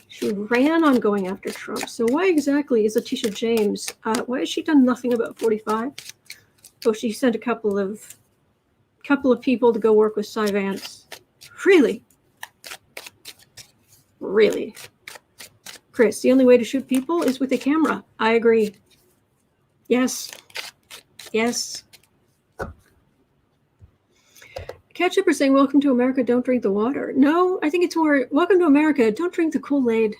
She ran on going after Trump. So why exactly is Letitia James? Why has she done nothing about 45? Oh, she sent a couple of people to go work with Cy Vance. Really? Really? Chris, the only way to shoot people is with a camera. I agree. Yes. Yes. Ketchup are saying, welcome to America, don't drink the water. No, I think it's more, welcome to America, don't drink the Kool-Aid.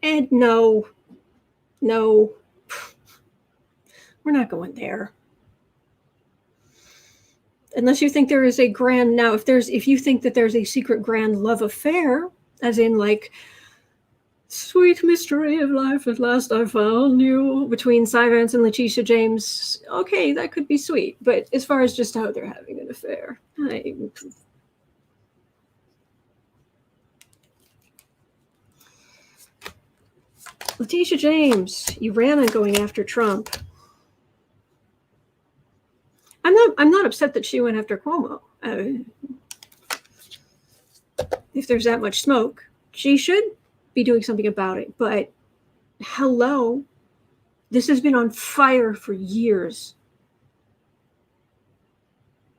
And no, we're not going there. Unless you think there is a grand, now if you think that there's a secret grand love affair, as in like, sweet mystery of life, at last I found you, between Cy Vance and Letitia James, okay, that could be sweet. But as far as just how they're having an affair, Letitia James, you ran on going after Trump. I'm not upset that she went after Cuomo. If there's that much smoke, she should be doing something about it. But hello, this has been on fire for years.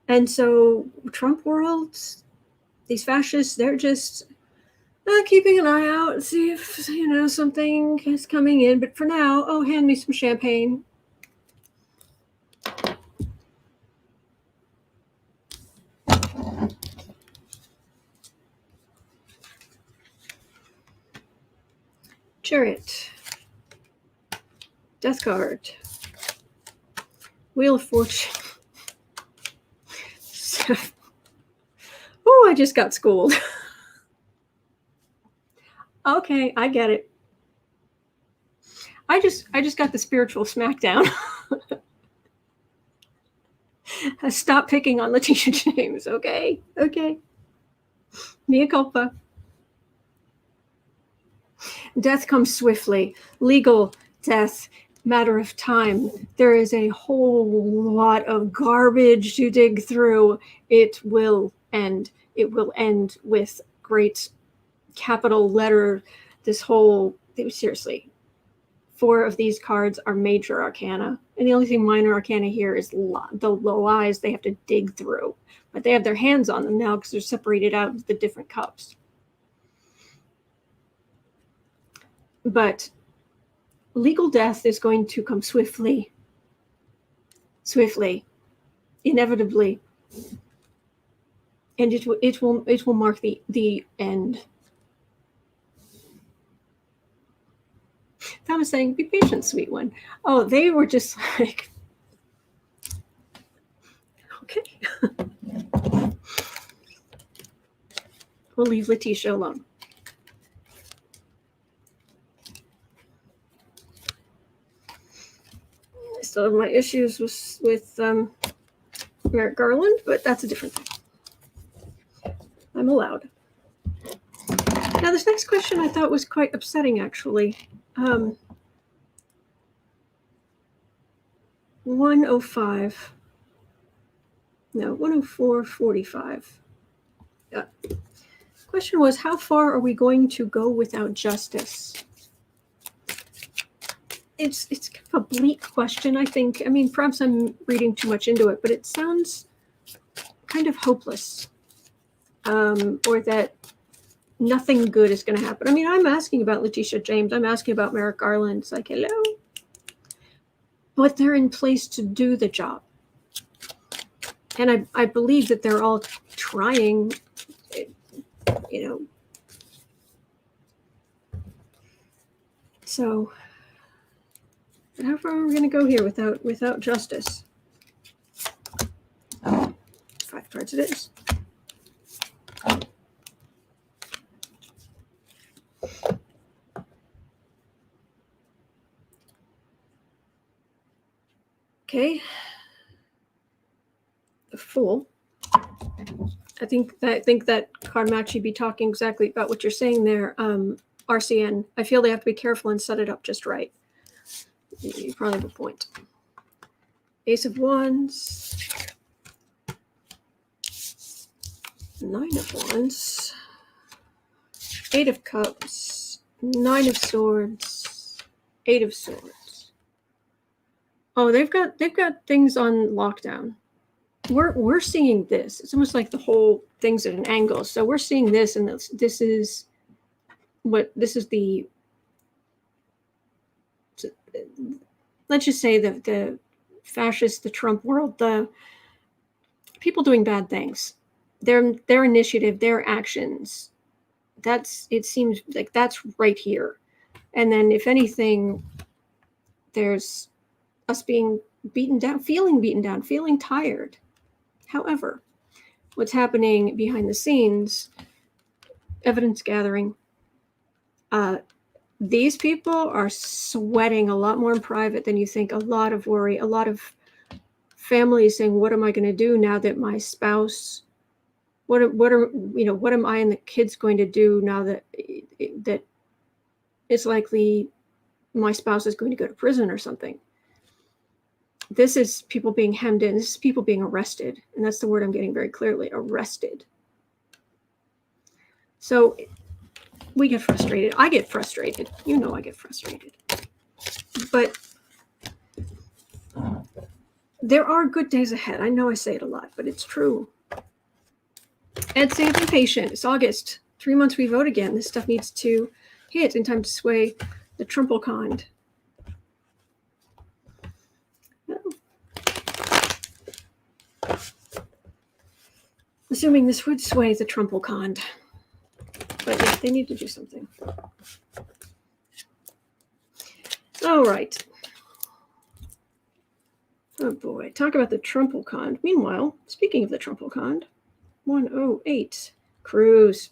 And so Trump world, these fascists, they're just keeping an eye out and see if, something is coming in. But for now, hand me some champagne. Chariot. Death card. Wheel of Fortune. Oh, I just got schooled. Okay, I get it. I just got the spiritual smackdown. Stop picking on Letitia James, okay? Okay. Mea culpa. Death comes swiftly. Legal death, matter of time. There is a whole lot of garbage to dig through. It will end. It will end with great capital letter. Seriously. 4 of these cards are major arcana. And the only thing minor arcana here is the lies they have to dig through. But they have their hands on them now because they're separated out with the different cups. But legal death is going to come swiftly, inevitably, and it will mark the end. Thomas saying, "Be patient, sweet one." Oh, they were just like, okay, we'll leave Letitia alone. I still have my issues with Merrick Garland, but that's a different thing. I'm allowed. Now, this next question I thought was quite upsetting, actually. 105. No, 104.45. Question was, how far are we going to go without justice? It's kind of a bleak question, I think. I mean, perhaps I'm reading too much into it, but it sounds kind of hopeless. Or that nothing good is going to happen. I mean, I'm asking about Letitia James. I'm asking about Merrick Garland. It's like, hello. But they're in place to do the job. And I believe that they're all trying, you know. So how far are we going to go here without justice? 5 cards it is. Okay. The Fool. I think that card might actually be talking exactly about what you're saying there. RCN. I feel they have to be careful and set it up just right. You probably have a point. Ace of Wands. 9 of Wands. 8 of Cups. 9 of Swords. 8 of Swords. Oh, they've got things on lockdown. We're seeing this. It's almost like the whole thing's at an angle. So we're seeing this, and this is the, let's just say the fascist, the Trump world, the people doing bad things, their initiative, their actions. It seems like that's right here. And then if anything, there's us being beaten down, feeling tired. However, what's happening behind the scenes, evidence gathering, these people are sweating a lot more in private than you think. A lot of worry, a lot of families saying, what am I going to do now that my spouse, what am I and the kids going to do now that it's likely my spouse is going to go to prison or something? This is people being hemmed in. This is people being arrested. And that's the word I'm getting very clearly, arrested. So we get frustrated. I get frustrated. You know I get frustrated. But there are good days ahead. I know I say it a lot, but it's true. And stay patient. It's August. 3 months we vote again. This stuff needs to hit in time to sway the Trumpelcon. Assuming this would sway the Trumpelcon. But yeah, they need to do something. All right. Oh boy, talk about the Trumpelcon. Meanwhile, speaking of the Trumpelcon, 108, Cruz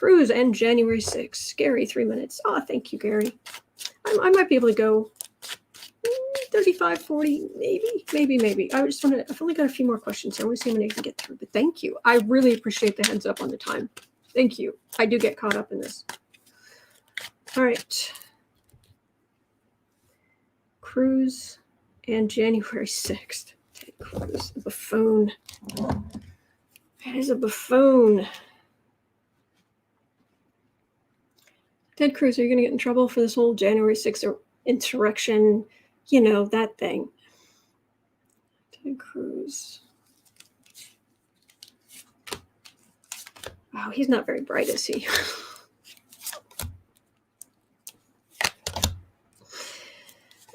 and January 6th. Gary, 3 minutes. Oh, thank you, Gary. I might be able to go 35, 40, maybe. I've only got a few more questions here. I want to see how many I can get through, but thank you. I really appreciate the heads up on the time. Thank you. I do get caught up in this. All right. Cruz and January 6th. Ted Cruz, a buffoon. That is a buffoon. Ted Cruz, are you going to get in trouble for this whole January 6th insurrection? You know, that thing. Ted Cruz. Oh, he's not very bright, is he?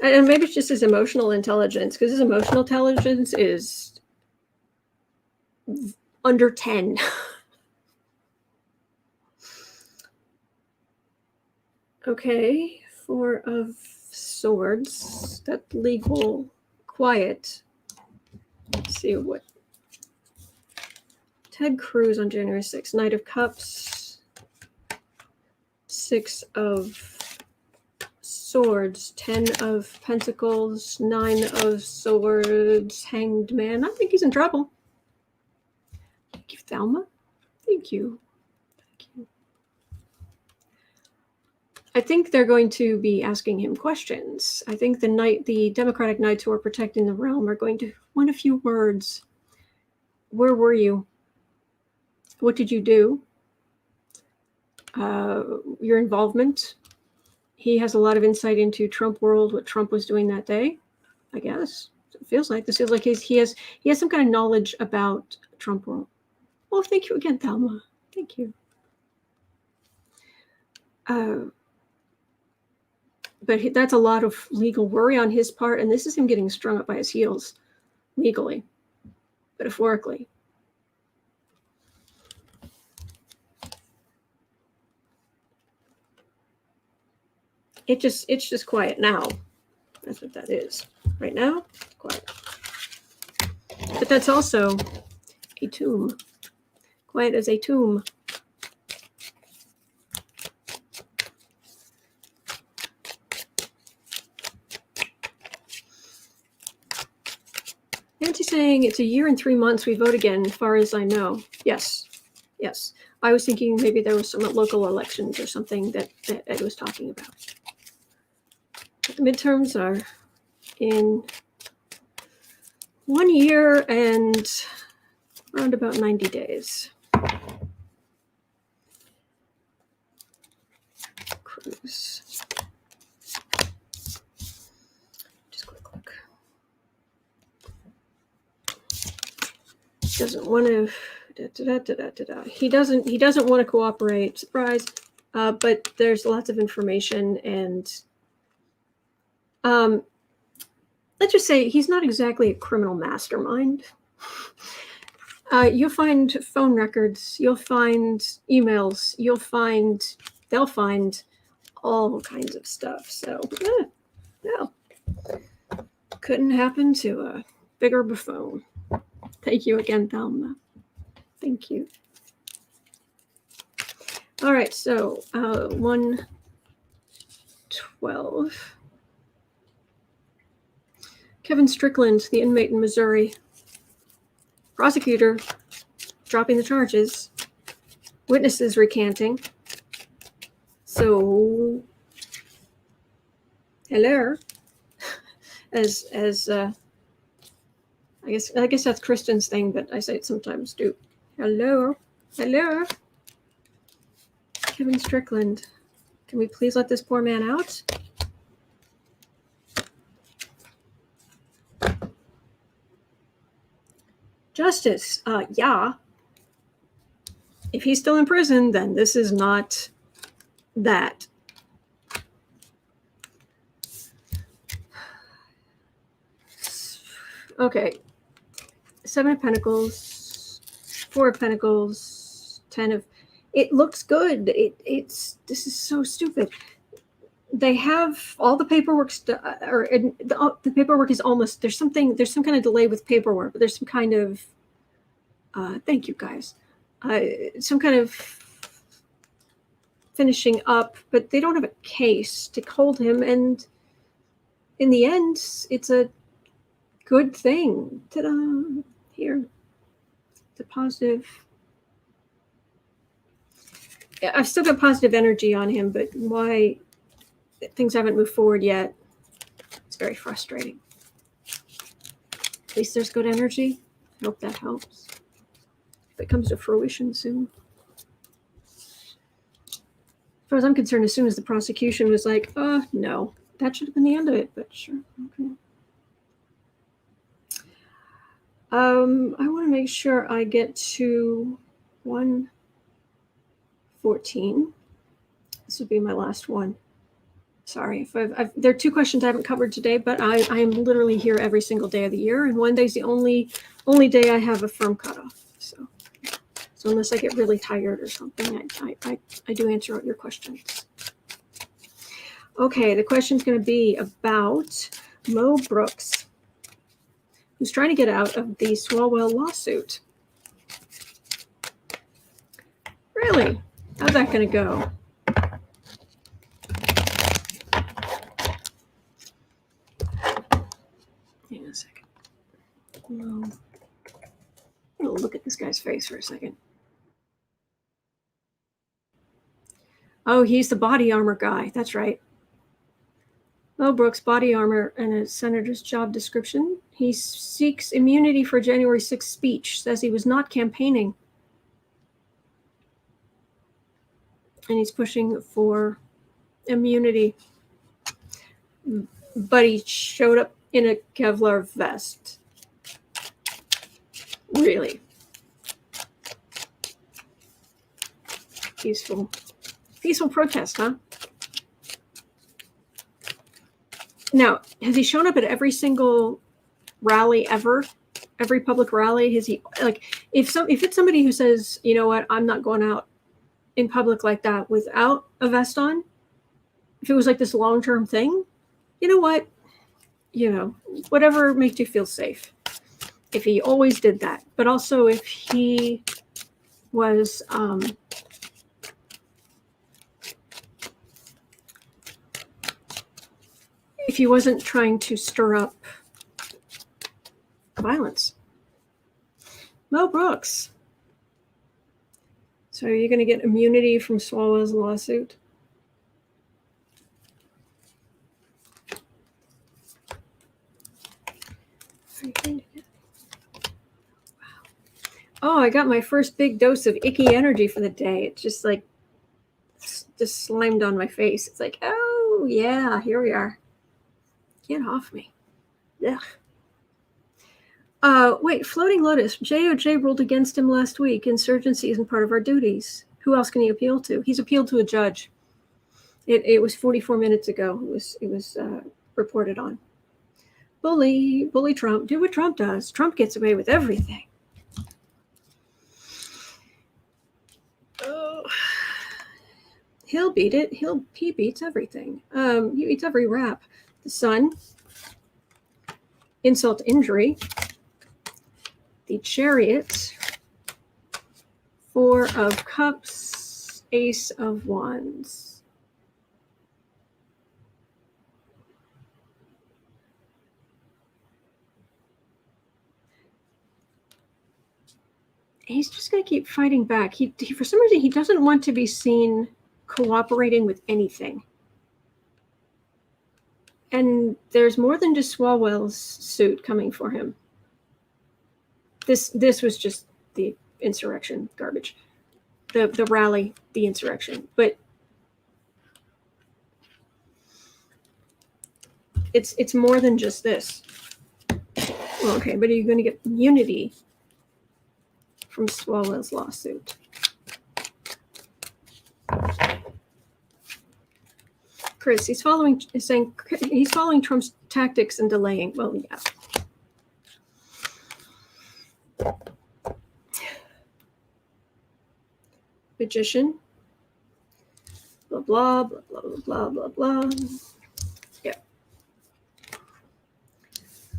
And maybe it's just his emotional intelligence, because his emotional intelligence is under 10. Okay, 4 of Swords. That's legal. Quiet. Let's see what. Ted Cruz on January 6th. Knight of Cups. 6 of Swords. 10 of Pentacles. 9 of Swords. Hanged Man. I think he's in trouble. Thank you, Thelma. Thank you. I think they're going to be asking him questions. I think the Democratic Knights who are protecting the realm are going to want a few words. Where were you? What did you do? Your involvement. He has a lot of insight into Trump world, what Trump was doing that day, I guess. It feels like this feels like he has some kind of knowledge about Trump world. Well, thank you again, Thelma. Thank you. But that's a lot of legal worry on his part, and this is him getting strung up by his heels legally, metaphorically. It's just quiet now. That's what that is. Right now, quiet. But that's also a tomb. Quiet as a tomb. Nancy's saying it's a year and 3 months we vote again, as far as I know. Yes. Yes. I was thinking maybe there was some local elections or something that Ed was talking about. But the midterms are in 1 year and around about 90 days. Cruz. Just quick look. Doesn't want to. He doesn't want to cooperate. Surprise. But there's lots of information, and let's just say he's not exactly a criminal mastermind. You'll find phone records, you'll find emails, they'll find all kinds of stuff. So, no, couldn't happen to a bigger buffoon. Thank you again, Thelma. Thank you. All right, so 112. Kevin Strickland, the inmate in Missouri. Prosecutor dropping the charges. Witnesses recanting. So, hello. As I guess that's Kristen's thing, but I say it sometimes too. Hello. Kevin Strickland. Can we please let this poor man out? Justice. Yeah. If he's still in prison, then this is not that. Okay. 7 of Pentacles, 4 of Pentacles, 10 of. It looks good. This is so stupid. They have all the paperwork, the paperwork is almost. There's some kind of delay with paperwork, but there's some kind of. Thank you guys. Some kind of finishing up, but they don't have a case to hold him, and in the end, it's a good thing. Ta-da! Here, the positive. I've still got positive energy on him, but why things haven't moved forward yet? It's very frustrating. At least there's good energy. I hope that helps. If it comes to fruition soon. As far as I'm concerned, as soon as the prosecution was like, no, that should have been the end of it, but sure, okay. I want to make sure I get to 114. This would be my last one. Sorry, if there are 2 questions I haven't covered today, but I am literally here every single day of the year, and one day's the only day I have a firm cutoff. So unless I get really tired or something, I do answer all your questions. Okay, the question's going to be about Mo Brooks, who's trying to get out of the Swalwell lawsuit. Really? How's that going to go? Hang on a second. No. I'm going to look at this guy's face for a second. Oh, he's the body armor guy. That's right. Mo Brooks, body armor and a senator's job description. He seeks immunity for January 6th speech, says he was not campaigning. And he's pushing for immunity. But he showed up in a Kevlar vest. Really? Peaceful. Peaceful protest, huh? Now, has he shown up at every single rally ever? Every public rally? Has he, like, if it's somebody who says, you know what, I'm not going out in public like that without a vest on, if it was like this long-term thing, you know what? Whatever makes you feel safe. If he always did that, but also if he was if he wasn't trying to stir up violence. Mo Brooks. So are you going to get immunity from Swalwell's lawsuit? Oh, I got my first big dose of icky energy for the day. It's just like, just slammed on my face. It's like, oh, yeah, here we are. Get off me. Ugh. Wait, Floating Lotus. JOJ ruled against him last week. Insurgency isn't part of our duties. Who else can he appeal to? He's appealed to a judge. It was 44 minutes ago. It was reported on. Bully Trump. Do what Trump does. Trump gets away with everything. Oh. He'll beat it. He beats everything. He beats every rap. The Sun. Insult to injury. The Chariot. Four of Cups. Ace of Wands. He's just going to keep fighting back. He, for some reason, he doesn't want to be seen cooperating with anything. And there's more than just Swalwell's suit coming for him. This was just the insurrection garbage. The rally, the insurrection. But it's more than just this. Well, okay, but are you going to get immunity from Swalwell's lawsuit? Chris, he's following Trump's tactics and delaying. Well, yeah. Magician. Blah, blah, blah, blah, blah, blah, blah. Yeah.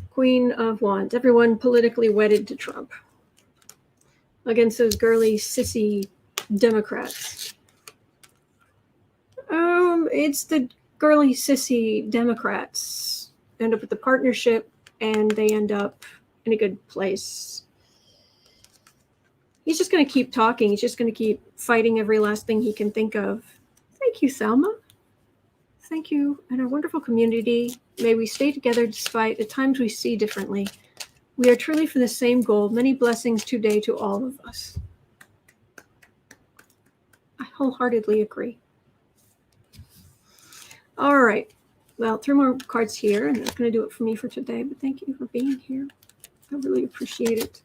Queen of Wands. Everyone politically wedded to Trump. Against those girly, sissy Democrats. It's the girly, sissy Democrats end up with the partnership, and they end up in a good place. He's just going to keep talking. He's just going to keep fighting every last thing he can think of. Thank you, Selma. Thank you, and our wonderful community. May we stay together despite the times we see differently. We are truly for the same goal. Many blessings today to all of us. I wholeheartedly agree. All right. Well, 3 more cards here, and that's going to do it for me for today. But thank you for being here. I really appreciate it.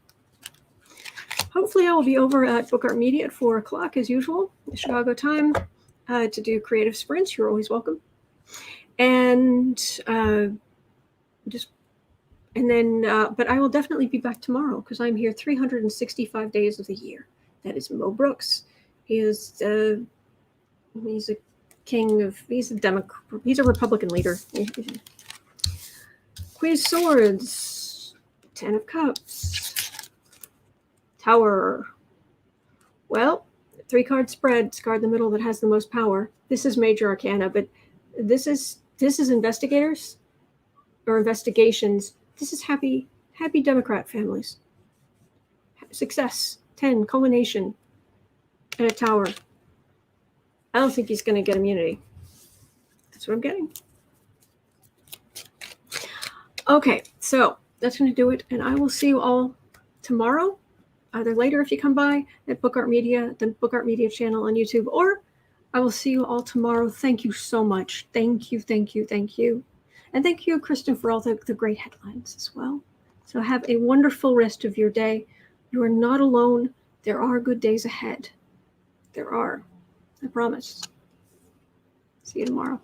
Hopefully, I will be over at Book Art Media at 4 o'clock, as usual, Chicago time, to do creative sprints. You're always welcome. And but I will definitely be back tomorrow because I'm here 365 days of the year. That is Mo Brooks. He's a king of, he's a Democrat, he's a Republican leader. Queen of Swords, 10 of Cups, Tower. Well, 3-card spread, card in the middle that has the most power. This is Major Arcana, but this is investigators or investigations. This is happy Democrat families. Success, 10, culmination, and a tower. I don't think he's going to get immunity. That's what I'm getting. Okay, so that's going to do it, and I will see you all tomorrow, either later if you come by at Book Art Media, the Book Art Media channel on YouTube, or I will see you all tomorrow. Thank you so much. Thank you, thank you, thank you. And thank you, Kristen, for all the great headlines as well. So have a wonderful rest of your day. You are not alone. There are good days ahead. There are. I promise. See you tomorrow.